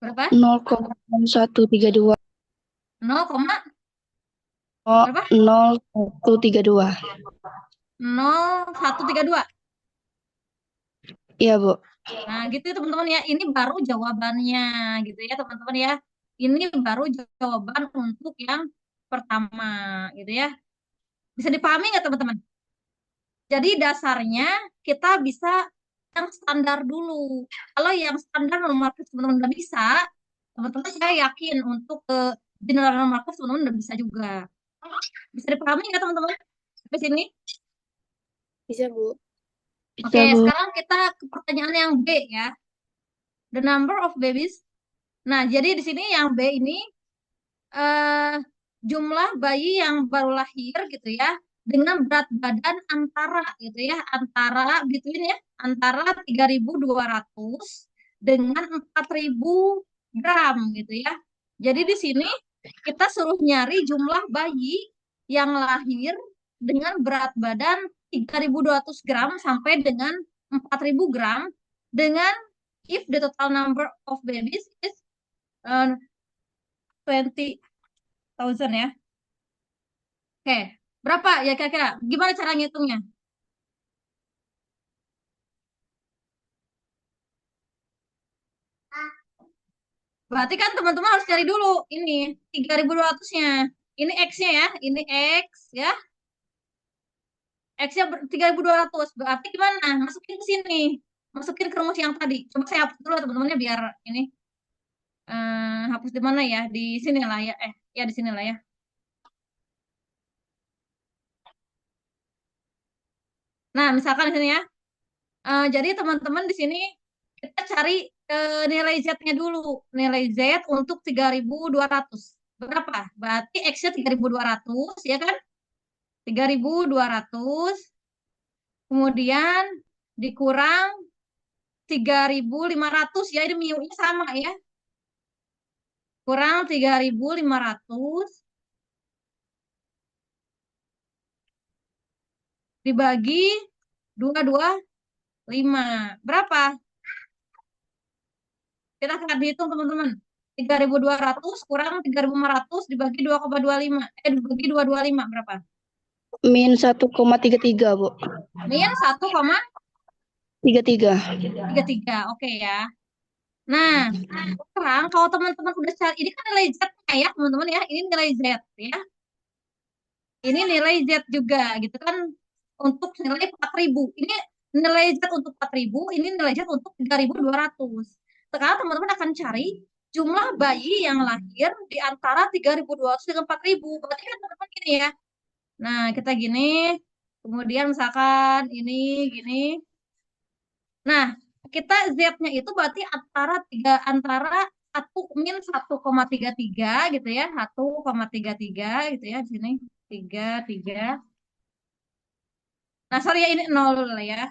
Berapa? 0,132. 0, Oh, berapa? 0,132. 0,132. Iya, Bu. Nah, gitu ya teman-teman ya. Ini baru jawabannya gitu ya teman-teman ya. Ini baru jawaban untuk yang pertama gitu ya. Bisa dipahami nggak teman-teman? Jadi dasarnya kita bisa yang standar dulu. Kalau yang standar normal market teman-teman udah bisa, teman-teman saya yakin untuk general normal market teman-teman udah bisa juga. Bisa dipahami nggak teman-teman? Sampai sini? Bisa, Bu. Bisa, Oke, Bu. sekarang kita ke pertanyaan yang B ya. The number of babies. Nah, jadi di sini yang B ini eh, jumlah bayi yang baru lahir gitu ya dengan berat badan antara gitu ya antara 3.200 dengan 4.000 gram gitu ya. Jadi di sini kita suruh nyari jumlah bayi yang lahir dengan berat badan 3.200 gram sampai dengan 4.000 gram dengan if the total number of babies is 20.000 ya. Oke, berapa ya kira-kira? Gimana cara ngitungnya? Berarti kan teman-teman harus cari dulu ini 3.200-nya. Ini X-nya ya, ini X ya. X-nya 3.200. Berarti gimana? Masukin ke sini. masukin ke rumus yang tadi. Coba saya hapus dulu ya teman-temannya biar ini hapus di mana ya? Di sini lah ya. Ya di sini lah ya. Nah, misalkan di sini ya. Jadi teman-teman di sini kita cari nilai Z-nya dulu. Nilai Z untuk 3.200. Berapa? Berarti X-nya 3.200 ya kan? 3.200. Kemudian dikurang 3.500 ya. Ini mu-nya sama ya. Kurang 3.500 dibagi 225. Berapa? Kita akan dihitung teman-teman. 3.200 kurang 3.500 dibagi 2,25. Dibagi 225 berapa? Min 1,33, Bu. Min 33. 1,33. Oke ya. Nah, sekarang kalau teman-teman udah cari, ini kan nilai Z-nya ya, teman-teman ya. Ini nilai Z ya. Ini nilai Z juga gitu kan untuk nilai 4.000. Ini nilai Z untuk 4.000, ini nilai Z untuk 3.200. Sekarang teman-teman akan cari jumlah bayi yang lahir di antara 3.200 dengan 4.000. Berarti kan teman-teman gini ya. Nah, kita gini, kemudian misalkan ini gini. Nah, kita Z-nya itu berarti antara 1 min 1,33 gitu ya. 1,33 gitu ya di sini. 3. Nah, sorry ya ini 0 lah ya.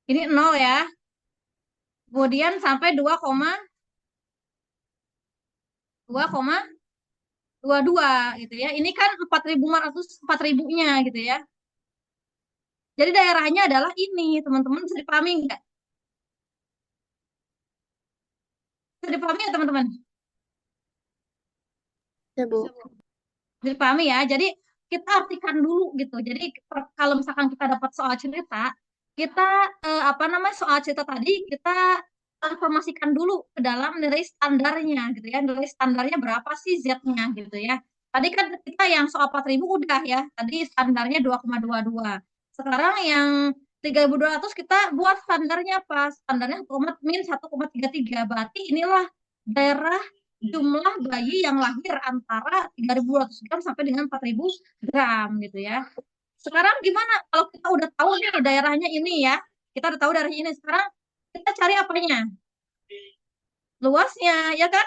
Ini 0 ya. Kemudian sampai 2,22 gitu ya. Ini kan 4.500 4.000-nya gitu ya. Jadi daerahnya adalah ini, teman-teman bisa dipahami nggak? Bisa dipahami nggak teman-teman? Ya, Bu. Bisa dipahami ya. Jadi kita artikan dulu gitu. Jadi kalau misalkan kita dapat soal cerita, kita apa namanya soal cerita tadi kita transformasikan dulu ke dalam nilai standarnya gitu ya. Nilai standarnya berapa sih Z-nya gitu ya. Tadi kan kita yang soal 4.000 udah ya. Tadi standarnya 2,22. Sekarang yang 3.200 kita buat standarnya apa? Standarnya min 1,33. Berarti inilah daerah jumlah bayi yang lahir antara 3.200 gram sampai dengan 4.000 gram gitu ya. Sekarang gimana kalau kita udah tahu nih daerahnya ini ya, kita udah tahu daerahnya ini. Sekarang kita cari apanya? Luasnya, ya kan?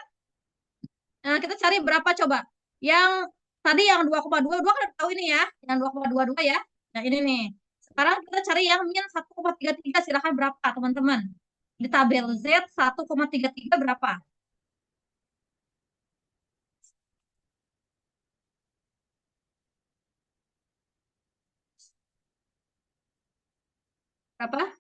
Nah, kita cari berapa coba? Yang tadi yang 2,22 kan tahu ini ya, yang 2,22 ya. Nah, ini nih. Sekarang kita cari yang min 1,33, silakan berapa, teman-teman? Di tabel Z 1,33 berapa? Berapa?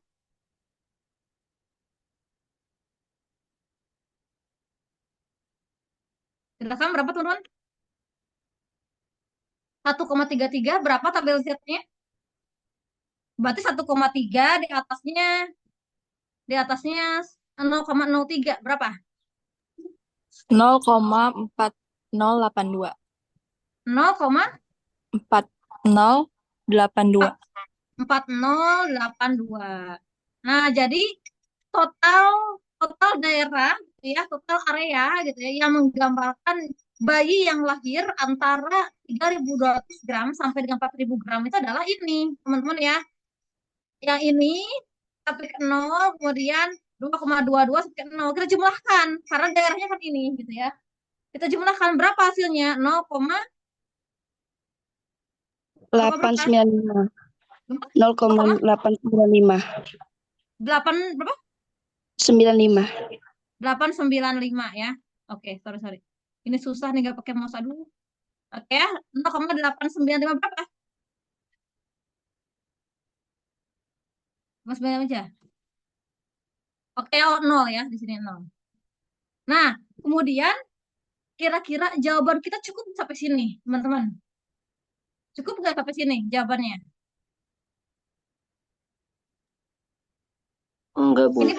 Silakan berapa, teman-teman? 1,33 berapa tabel Z-nya? Berarti 1,3 di atasnya 0,03 berapa? 0,4082. 4082. 0,4082. Nah, jadi total total daerah gitu ya, total area gitu ya yang menggambarkan bayi yang lahir antara 3.200 gram sampai dengan 4.000 gram itu adalah ini, teman-teman ya. Yang ini sampai ke 0, kemudian 2,22 sampai ke 0. Kita jumlahkan karena daerahnya kan ini gitu ya. Kita jumlahkan berapa hasilnya? 895. 0,895. 8 berapa? 95. 895 ya. Oke, sorry. Ini susah nih nggak pakai mouse, aduh. Oke ya, 0,895 berapa? Mas bayar aja. Oke, 0 ya, di sini 0. Nah, kemudian kira-kira jawaban kita cukup sampai sini, teman-teman. Cukup nggak sampai sini jawabannya? Enggak, Bu. Ini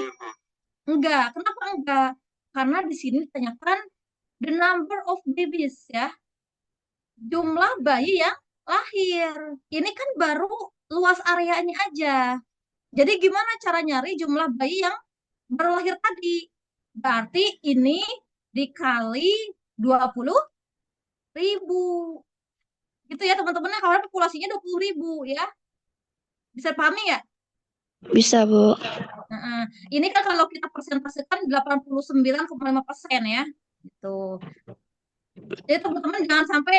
enggak. Kenapa enggak? Karena di sini ditanyakan the number of babies ya. Jumlah bayi yang lahir. Ini kan baru luas areanya aja. Jadi gimana cara nyari jumlah bayi yang baru lahir tadi? Berarti ini dikali 20.000. Gitu ya teman-teman, kalau populasinya 20.000 ya. Bisa pahami ya? Bisa, Bu. Nah, ini kan kalau kita persentasekan 89,5% ya. Gitu. Jadi teman-teman jangan sampai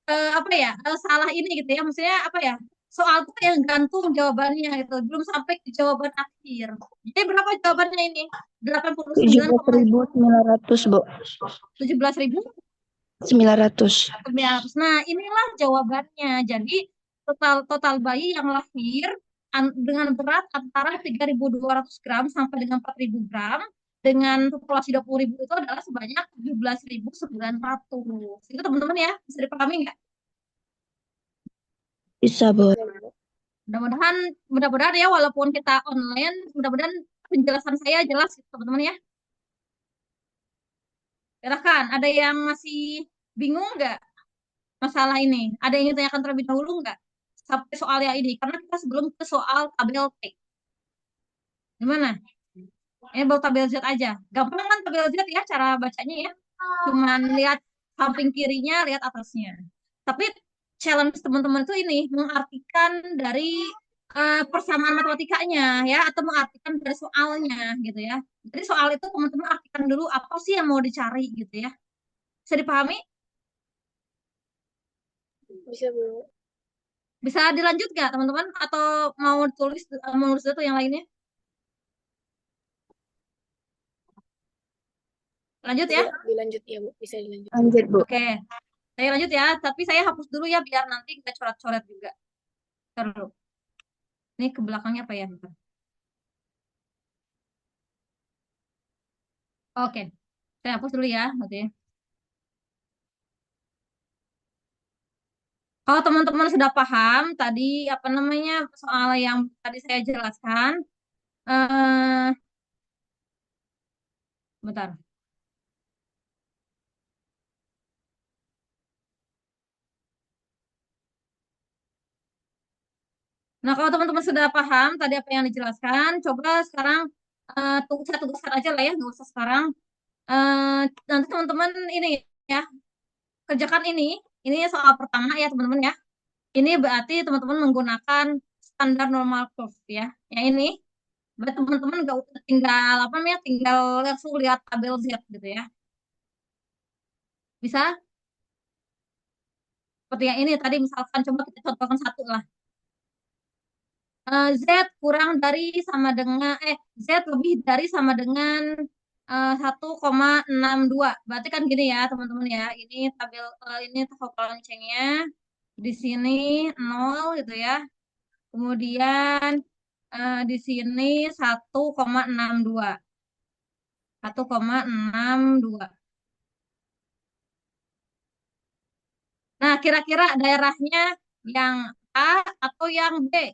apa ya salah ini gitu ya. Maksudnya apa ya? Soal tuh yang gantung jawabannya gitu. Belum sampai ke jawaban akhir. Jadi berapa jawabannya ini? 17.900, Bu. 89,17.900. 900. Nah, inilah jawabannya. Jadi total bayi yang lahir dengan berat antara 3.200 gram sampai dengan 4.000 gram dengan populasi 20.000 itu adalah sebanyak 17.900. Itu teman-teman ya, bisa dipahami nggak? Bisa, Bu. Bisa, Bu. Mudah-mudahan ya walaupun kita online, mudah-mudahan penjelasan saya jelas gitu, teman-teman ya. Silakan, ada yang masih bingung nggak masalah ini? Ada yang ingin tanyakan terlebih dahulu nggak? Sampai soal yang ini, karena kita sebelum ke soal tabel T. Gimana? Ini baru tabel Z aja. Gampang kan tabel Z ya cara bacanya ya. Cuman lihat samping kirinya, lihat atasnya. Tapi challenge teman-teman itu ini mengartikan dari persamaan matematikanya ya, atau mengartikan dari soalnya gitu ya. Jadi soal itu teman-teman artikan dulu apa sih yang mau dicari gitu ya. Bisa dipahami? Bisa, Bu. Bisa dilanjut nggak teman-teman? Atau mau tulis mau nulis itu yang lainnya? Lanjut ya? Bisa dilanjut ya, Bu. Bisa dilanjut. Lanjut, Bu. Oke. Saya lanjut ya, tapi saya hapus dulu ya biar nanti nggak coret-coret juga. Taruh. Ini ke belakangnya apa ya? Bentar. Oke. Saya hapus dulu ya, nanti. Kalau teman-teman sudah paham tadi apa namanya soal yang tadi saya jelaskan, eh bentar. Nah, kalau teman-teman sudah paham tadi apa yang dijelaskan, coba sekarang saya tugaskan aja lah ya, nggak usah sekarang. Nanti teman-teman ini ya, kerjakan ini. Ini soal pertama ya teman-teman ya. Ini berarti teman-teman menggunakan standar normal curve ya. Yang ini, berarti teman-teman nggak usah tinggal apa namanya, tinggal langsung lihat tabel Z gitu ya. Bisa? Seperti yang ini tadi misalkan coba kita contohkan satu lah. Z kurang dari sama dengan Z lebih dari sama dengan 1,62. Berarti kan gini ya teman-teman ya. Ini tabel ini focal loncengnya di sini 0 gitu ya. Kemudian di sini 1,62. 1,62. Nah, kira-kira daerahnya yang A atau yang B?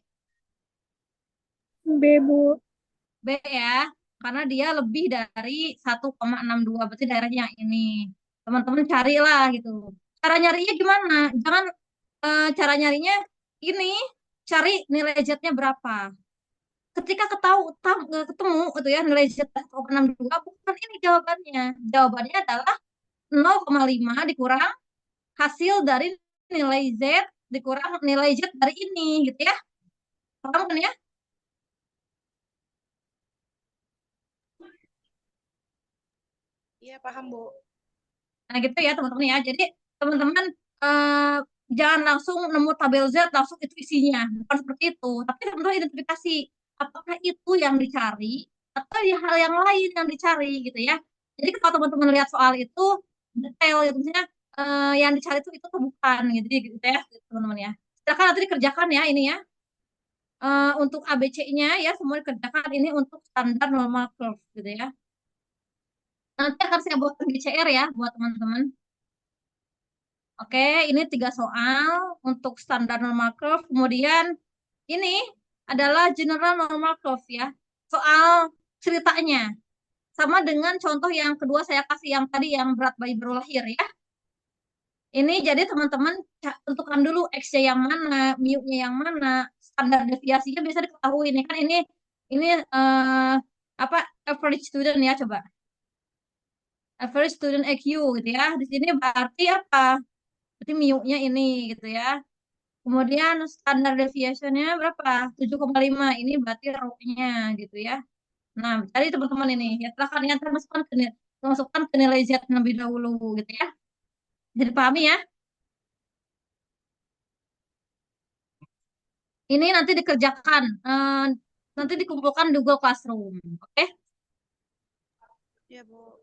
B, Bu. B ya, karena dia lebih dari 1,62, berarti daerahnya yang ini. Teman-teman carilah gitu. Cara nyarinya gimana? Jangan cara nyarinya ini, cari nilai Z-nya berapa. Ketika ketemu itu ya nilai Z 1,62, bukan ini jawabannya. Jawabannya adalah 0,5 dikurang hasil dari nilai Z dikurang nilai Z dari ini gitu ya. Paham kan ya? Iya, paham, Bu. Nah gitu ya teman-teman ya. Jadi teman-teman jangan langsung nemu tabel Z langsung itu isinya. Bukan seperti itu. Tapi teman-teman identifikasi apakah itu yang dicari atau ya hal yang lain yang dicari gitu ya. Jadi kalau teman-teman lihat soal itu detail gitu misalnya yang dicari itu bukan gitu, gitu ya teman-teman ya. Silakan nanti dikerjakan ya ini ya. Untuk ABC-nya ya semua dikerjakan ini untuk standar normal curve gitu ya. Nanti akan saya buatkan GCR ya buat teman-teman. Oke, ini 3 soal untuk standar normal curve. Kemudian ini adalah general normal curve ya. Soal ceritanya. Sama dengan contoh yang kedua saya kasih yang tadi yang berat bayi baru lahir ya. Ini jadi teman-teman tentukan dulu X-nya yang mana, mu-nya yang mana, standar deviasinya bisa diketahui nih kan ini apa average student ya coba average student EQ gitu ya. Di sini berarti apa? Berarti mu-nya ini gitu ya. Kemudian standar deviation-nya berapa? 7,5. Ini berarti rho-nya gitu ya. Nah, cari teman-teman ini. Ya, silahkan ya, ntar masukkan ke nilai Z terlebih dahulu gitu ya. Jadi pahami ya. Ini nanti dikerjakan. Nanti dikumpulkan di Google Classroom. Oke? Iya, Bu.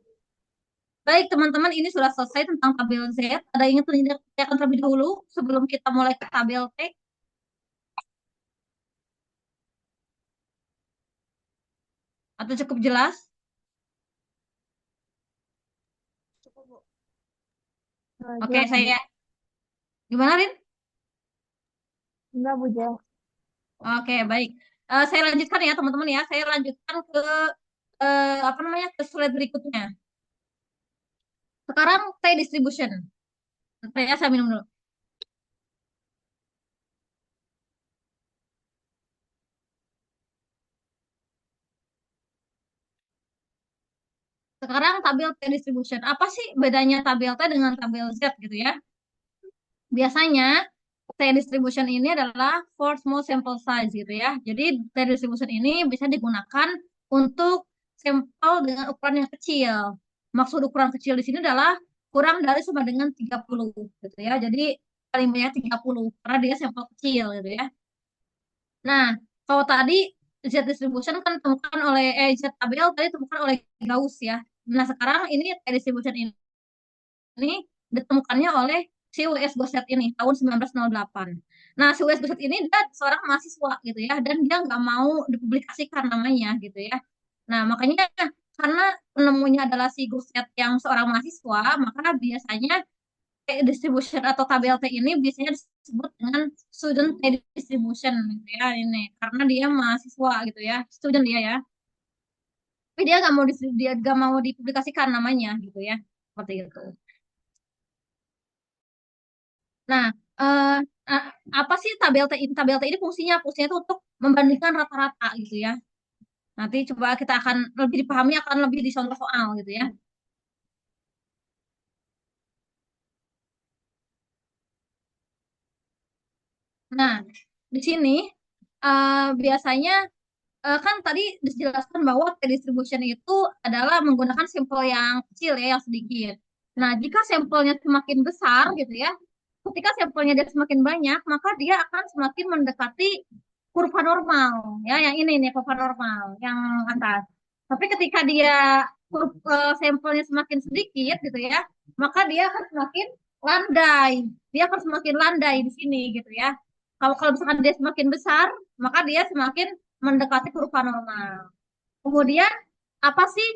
Baik, teman-teman, ini sudah selesai tentang tabel Z. Ada yang ingin dikerjakan terlebih dahulu sebelum kita mulai ke tabel T? Atau cukup jelas? Cukup, Bu. Oke, saya... Gimana, Rin? Enggak, Bu, jelas. Oke, baik. Saya lanjutkan ya, teman-teman ya. Saya lanjutkan ke apa namanya ke slide berikutnya. Sekarang T distribution. Saya minum dulu. Sekarang tabel T distribution. Apa sih bedanya tabel T dengan tabel Z gitu ya? Biasanya T distribution ini adalah for small sample size gitu ya. Jadi T distribution ini bisa digunakan untuk sampel dengan ukuran yang kecil. Maksud ukuran kecil di sini adalah kurang dari sama dengan 30 gitu ya. Jadi paling banyak 30 karena dia sampel kecil gitu ya. Nah, kalau tadi Z distribution kan ditemukan oleh Z tabel tadi ditemukan oleh Gauss ya. Nah, sekarang ini T distribution ini ditemukannya oleh si W.S. Gosset ini tahun 1908. Nah, si W.S. Gosset ini dia seorang mahasiswa gitu ya, dan dia nggak mau dipublikasikan namanya gitu ya. Nah, makanya karena penemunya adalah si Gosset yang seorang mahasiswa, maka biasanya distribution atau tabel T ini biasanya disebut dengan student T distribution gitu ya ini karena dia mahasiswa gitu ya, student dia ya. Tapi dia nggak mau dipublikasikan namanya gitu ya, seperti itu. Nah, eh, apa sih tabel T ini? Tabel T ini fungsinya itu untuk membandingkan rata-rata gitu ya. Nanti coba kita akan lebih dipahami akan lebih di contoh soal gitu ya. Nah, di sini biasanya kan tadi dijelaskan bahwa distribution itu adalah menggunakan sampel yang kecil ya, yang sedikit. Nah, jika sampelnya semakin besar gitu ya, ketika sampelnya dia semakin banyak, maka dia akan semakin mendekati kurva normal, ya, yang ini nih kurva normal, yang atas. Tapi ketika dia sampelnya semakin sedikit gitu ya, maka dia akan semakin landai. Dia akan semakin landai di sini gitu ya. Kalau kalau misalkan dia semakin besar, maka dia semakin mendekati kurva normal. Kemudian apa sih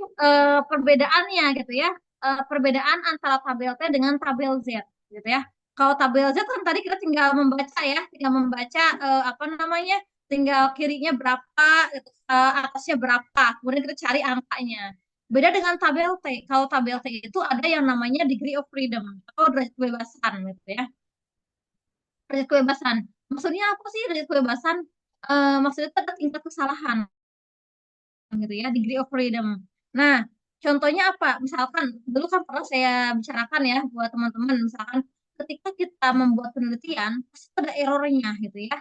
perbedaannya gitu ya? Perbedaan antara tabel T dengan tabel Z gitu ya. Kalau tabel Z kan tadi kita tinggal membaca ya, tinggal membaca apa namanya, tinggal kirinya berapa, gitu, atasnya berapa, kemudian kita cari angkanya. Beda dengan tabel T. Kalau tabel T itu ada yang namanya degree of freedom atau derajat kebebasan gitu ya. Derajat kebebasan. Maksudnya apa sih derajat kebebasan? Maksudnya itu ada tingkat kesalahan gitu ya, degree of freedom. Nah, contohnya apa? Misalkan dulu kan pernah saya bicarakan ya buat teman-teman, misalkan ketika kita membuat penelitian pasti ada errornya gitu ya.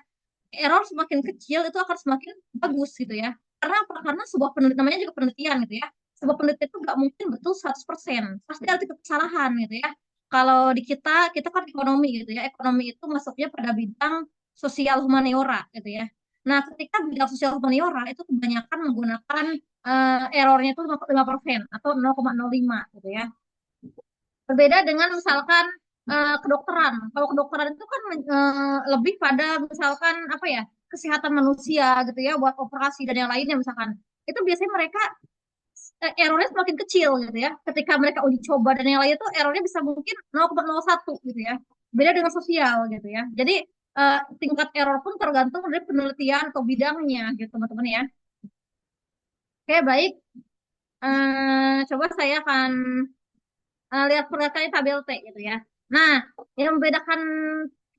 Error semakin kecil itu akan semakin bagus gitu ya. Karena apa? Karena sebuah penelitian namanya juga penelitian gitu ya. Sebuah penelitian itu nggak mungkin betul 100%. Pasti ada titik kesalahan gitu ya. Kalau di kita kan ekonomi gitu ya. Ekonomi itu masuknya pada bidang sosial humaniora gitu ya. Nah, ketika bidang sosial humaniora itu kebanyakan menggunakan errornya itu 5% atau 0,05 gitu ya. Berbeda dengan misalkan kedokteran. Kalau kedokteran itu kan lebih pada misalkan apa ya, kesehatan manusia gitu ya, buat operasi dan yang lainnya misalkan. Itu biasanya mereka errornya semakin kecil gitu ya. Ketika mereka uji coba dan yang lain itu errornya bisa mungkin 0,01 gitu ya. Beda dengan sosial gitu ya. Jadi tingkat error pun tergantung dari penelitian atau bidangnya gitu teman-teman ya. Oke, baik. Coba saya akan lihat perlihatkan tabel T gitu ya. Nah, yang membedakan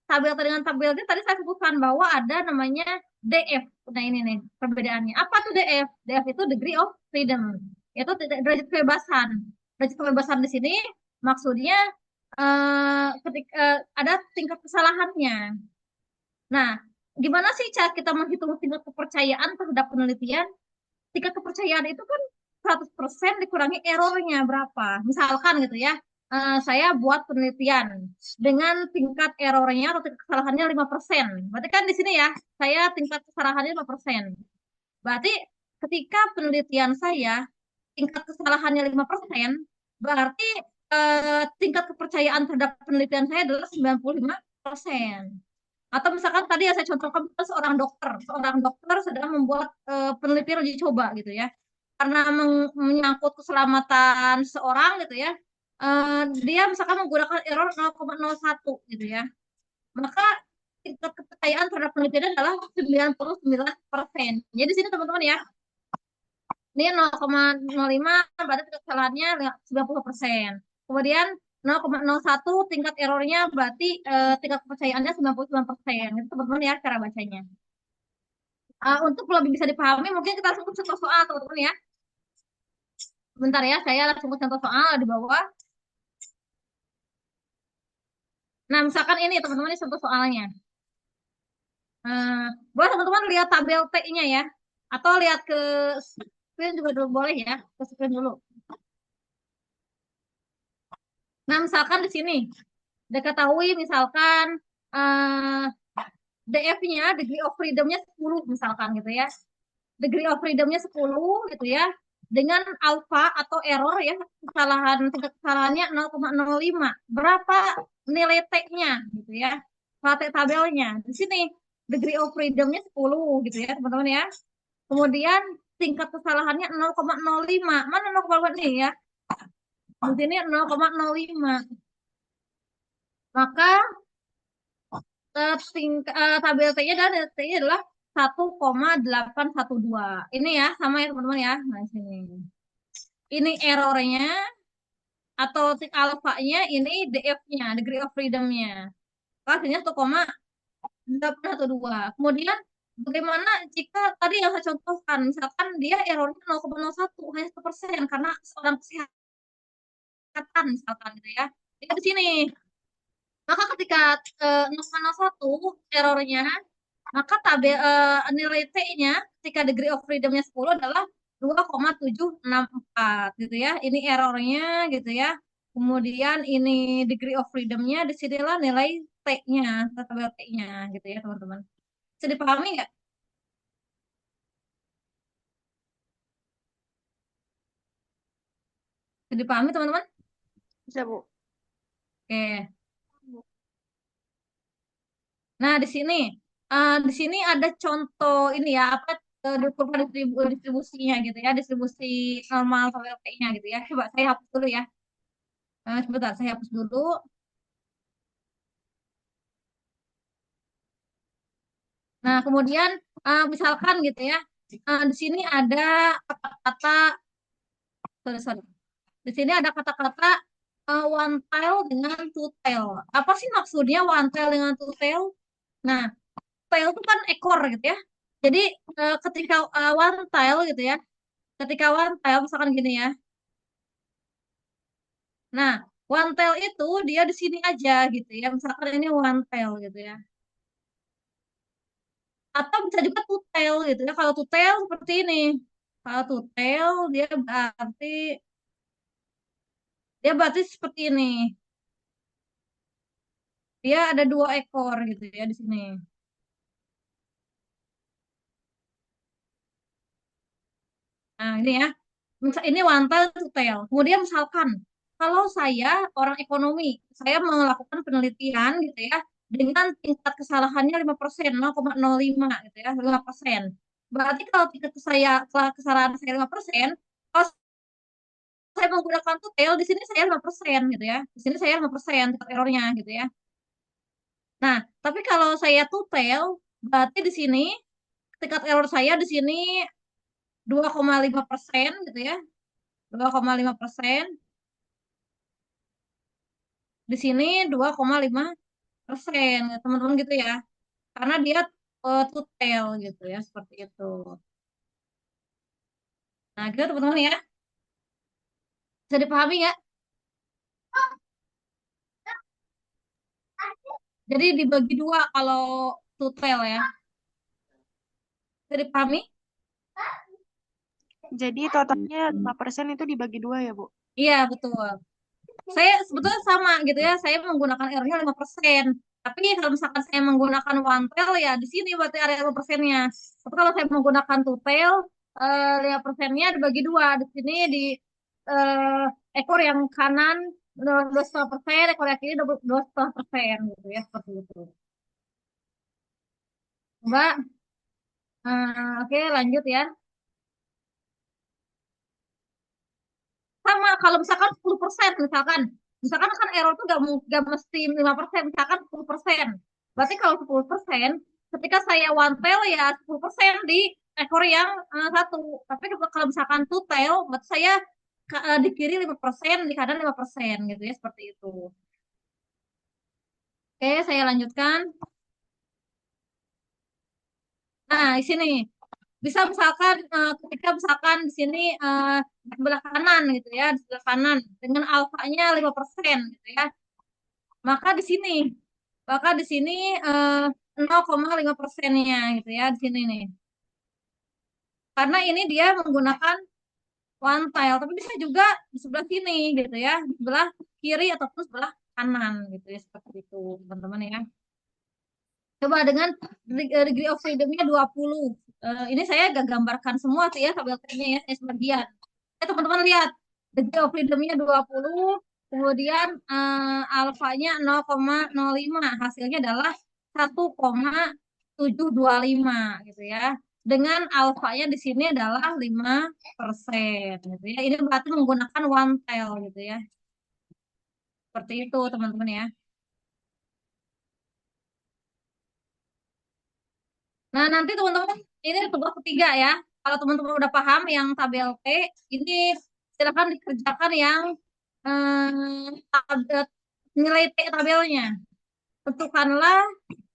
tabel dengan tabelnya tadi saya sebutkan bahwa ada namanya DF. Nah ini nih perbedaannya. Apa tuh DF? DF itu degree of freedom. Itu derajat kebebasan. Derajat kebebasan di sini maksudnya ketika ada tingkat kesalahannya. Nah, gimana sih cara kita menghitung tingkat kepercayaan terhadap penelitian? Tingkat kepercayaan itu kan 100% dikurangi errornya berapa. Misalkan gitu ya, saya buat penelitian dengan tingkat errornya atau tingkat kesalahannya 5%. Berarti kan di sini ya, saya tingkat kesalahannya 5%. Berarti ketika penelitian saya tingkat kesalahannya 5%, berarti tingkat kepercayaan terhadap penelitian saya adalah 95%. Atau misalkan tadi yang saya contohkan seorang dokter sedang membuat penelitian uji coba gitu ya. Karena menyangkut keselamatan seorang gitu ya, dia misalkan menggunakan error 0,01 gitu ya. Maka tingkat kepercayaan terhadap penelitian adalah 99%. Jadi di sini teman-teman ya, ini 0,05 berarti tingkat kesalahannya 90%. Kemudian 0,01 tingkat errornya berarti tingkat kepercayaannya 99%. Itu teman-teman ya cara bacanya. Untuk lebih bisa dipahami mungkin kita langsung ke contoh soal teman-teman ya. Bentar ya, saya langsung ke contoh soal di bawah. Nah, misalkan ini teman-teman ini contoh soalnya. Boleh teman-teman lihat tabel T-nya ya. Atau lihat ke screen juga dulu, boleh ya. Ke screen dulu. Nah, misalkan di sini diketahui misalkan DF-nya, degree of freedom-nya 10 misalkan gitu ya. Degree of freedom-nya 10 gitu ya. Dengan alpha atau error ya, tingkat kesalahannya 0,05. Berapa nilai T-nya gitu ya. T tabelnya. Di sini degree of freedom-nya 10 gitu ya, teman-teman ya. Kemudian tingkat kesalahannya 0,05. Mana 0,05 nih ya? Di sini 0,05. Maka tabel T-nya adalah 1,812. Ini ya, sama ya teman-teman ya. Nah, sini. Ini errornya atau alfanya, ini DF-nya, degree of freedom-nya. Hasilnya 1,812. Kemudian bagaimana jika tadi yang saya contohkan, misalkan dia errornya 0,01, hanya 1% karena seorang kesehatan misalkan gitu ya. Dia di sini. Maka ketika 0,01 errornya, maka nilai T-nya ketika degree of freedom-nya 10 adalah 2,764 gitu ya. Ini errornya gitu ya. Kemudian ini degree of freedom-nya, disinilah nilai T-nya, tabel T-nya gitu ya teman-teman. Bisa dipahami nggak? Bisa dipahami teman-teman? Bisa, Bu. Oke. Nah, di sini ada contoh ini ya, apa kurva distribusinya gitu ya, distribusi normal tabel T-nya gitu ya. Coba saya hapus dulu ya. Sebentar, saya hapus dulu. Nah, kemudian misalkan gitu ya, di sini ada kata-kata, sorry. Di sini ada kata-kata one tail dengan two tail. Apa sih maksudnya one tail dengan two tail? Nah, tail itu kan ekor gitu ya. Jadi ketika one tail gitu ya, ketika one tail misalkan gini ya. Nah, one tail itu dia di sini aja gitu ya. Misalkan ini one tail gitu ya. Atau bisa juga two tail gitu ya. Kalau two tail seperti ini. Kalau two tail dia berarti seperti ini. Dia ada 2 ekor gitu ya di sini. Nah, ini ya. Ini one tail, two tail. Kemudian misalkan kalau saya orang ekonomi, saya melakukan penelitian gitu ya dengan tingkat kesalahannya 5%, 0,05 gitu ya, 5%. Berarti kalau kalau kesalahan saya 5%, kalau saya menggunakan two tail di sini saya 5% gitu ya. Di sini saya 5% tingkat errornya gitu ya. Nah, tapi kalau saya two tail, berarti di sini tingkat error saya di sini 2,5% gitu ya. 2,5%. Di sini 2,5%. persen teman-teman gitu ya. Karena dia tutel gitu ya, seperti itu. Nah, gitu teman-teman ya. Bisa dipahami ya? Jadi dibagi dua kalau tutel ya. Bisa dipahami? Jadi totalnya 5% itu dibagi dua ya, Bu? Iya, betul. Saya sebetulnya sama gitu ya. Saya menggunakan R-nya 5%. Tapi kalau misalkan saya menggunakan one tail ya di sini berarti area 5%-nya. Tapi kalau saya menggunakan two tail 5%-nya dibagi dua. Di sini di eh, ekor yang kanan 2,5%, ekor yang kiri 2,5% gitu ya, seperti itu. Mbak, oke lanjut ya. Sama kalau misalkan 10%, misalkan kan error tuh gak mesti 5%, misalkan 10%. Berarti kalau 10%, ketika saya one tail ya 10% di ekor yang satu. Tapi kalau misalkan two tail, berarti saya di kiri 5%, di kanan 5% gitu ya, seperti itu. Oke, saya lanjutkan. Nah, di sini bisa misalkan ketika misalkan di sini di sebelah kanan gitu ya, di sebelah kanan dengan alfanya 5% gitu ya. Maka di sini, maka di sini 0,5%-nya gitu ya di sini nih. Karena ini dia menggunakan one tile, tapi bisa juga di sebelah sini gitu ya, di sebelah kiri ataupun sebelah kanan gitu ya, seperti itu teman-teman ya. Coba dengan degree of freedom-nya 20. Ini saya gak gambarkan semua sih ya tabel T-nya ya, sebagian. Teman-teman lihat, degree of freedom-nya 20, kemudian alfanya 0,05, hasilnya adalah 1,725 gitu ya. Dengan alfanya di sini adalah 5% gitu ya. Ini berarti menggunakan one tail gitu ya. Seperti itu teman-teman ya. Nah, nanti teman-teman, ini tugas ketiga ya. Kalau teman-teman udah paham yang tabel T, ini silakan dikerjakan yang nilai T tabelnya. Tentukanlah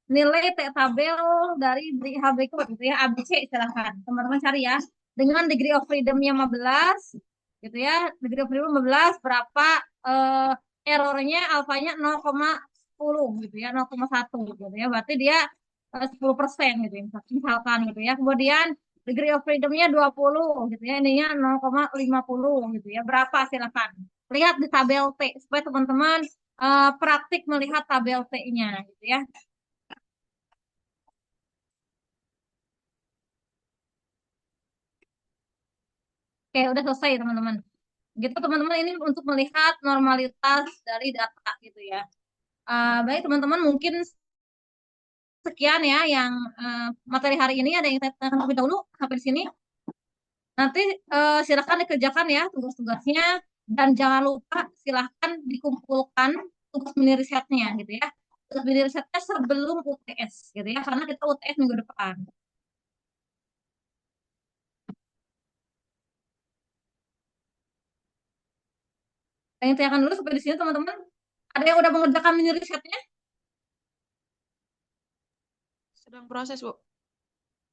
nilai T tabel dari HBQ gitu ya, ABC silakan. Teman-teman cari ya. Dengan degree of freedom-nya 15, gitu ya. Degree of freedom 15, berapa eh, errornya alfanya 0,10 gitu ya, 0,1 gitu ya. Berarti dia 10% gitu ya, misalkan gitu ya. Kemudian degree of freedom-nya 20 gitu ya, ininya 0,50 gitu ya. Berapa silakan. Lihat di tabel T supaya teman-teman praktik melihat tabel T-nya gitu ya. Oke, udah selesai teman-teman. Gitu teman-teman, ini untuk melihat normalitas dari data gitu ya. Baik teman-teman, mungkin sekian ya yang materi hari ini. Ada yang saya tanyakan terlebih dahulu sampai di sini. Nanti silahkan dikerjakan ya tugas-tugasnya, dan jangan lupa silahkan dikumpulkan tugas mini risetnya gitu ya. Tugas mini risetnya sebelum UTS gitu ya, karena kita UTS minggu depan. Yang tanyakan dulu sampai di sini teman-teman. Ada yang udah mengerjakan mini risetnya? Sedang proses, Bu.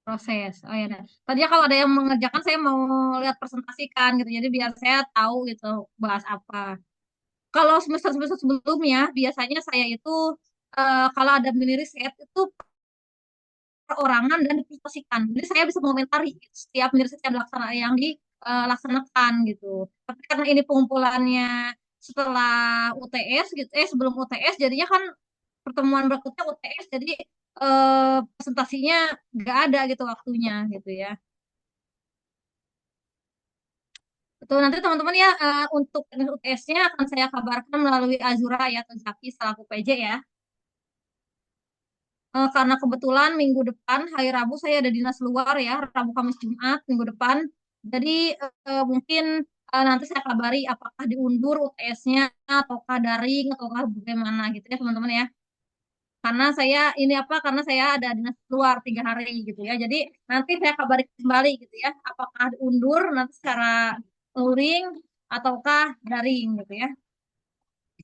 Proses. Oh ya, nah. Tadi ya kalau ada yang mengerjakan saya mau lihat presentasikan gitu. Jadi biar saya tahu gitu bahas apa. Kalau semester-semester sebelumnya biasanya saya itu kalau ada mini riset itu perorangan dan dipresentasikan. Jadi saya bisa mengomentari setiap mini riset yang dilaksanakan gitu. Tapi karena ini pengumpulannya setelah UTS gitu, sebelum UTS jadinya kan pertemuan berikutnya UTS, jadi presentasinya nggak ada gitu waktunya gitu ya. Betul, nanti teman-teman ya untuk UTS-nya akan saya kabarkan melalui Azura ya atau Zaki selaku PJ ya. Karena kebetulan minggu depan hari Rabu saya ada dinas luar ya, Rabu Kamis Jumat minggu depan. Jadi mungkin nanti saya kabari apakah diundur UTS-nya ataukah daring ataukah bagaimana gitu ya teman-teman ya. Karena saya ini apa? Karena saya ada dinas luar 3 hari gitu ya. Jadi nanti saya kabari kembali gitu ya. Apakah diundur nanti secara luring ataukah daring gitu ya.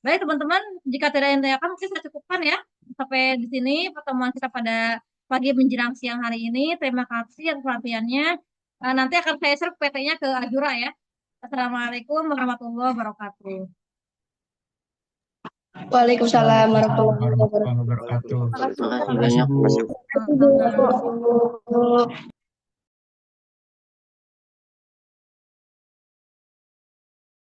Baik teman-teman, jika tidak ada yang ditanyakan mungkin saya cukupkan ya. Sampai di sini pertemuan kita pada pagi menjelang siang hari ini. Terima kasih atas perhatiannya. Nanti akan saya share PT-nya ke Azura ya. Assalamualaikum warahmatullahi wabarakatuh. Waalaikumsalam Waalaikumsalam warahmatullahi warahmatullahi wabarakatuh. wabarakatuh. Makasih Makasih, banyak, Bu. Bu. Sama-sama. Bu.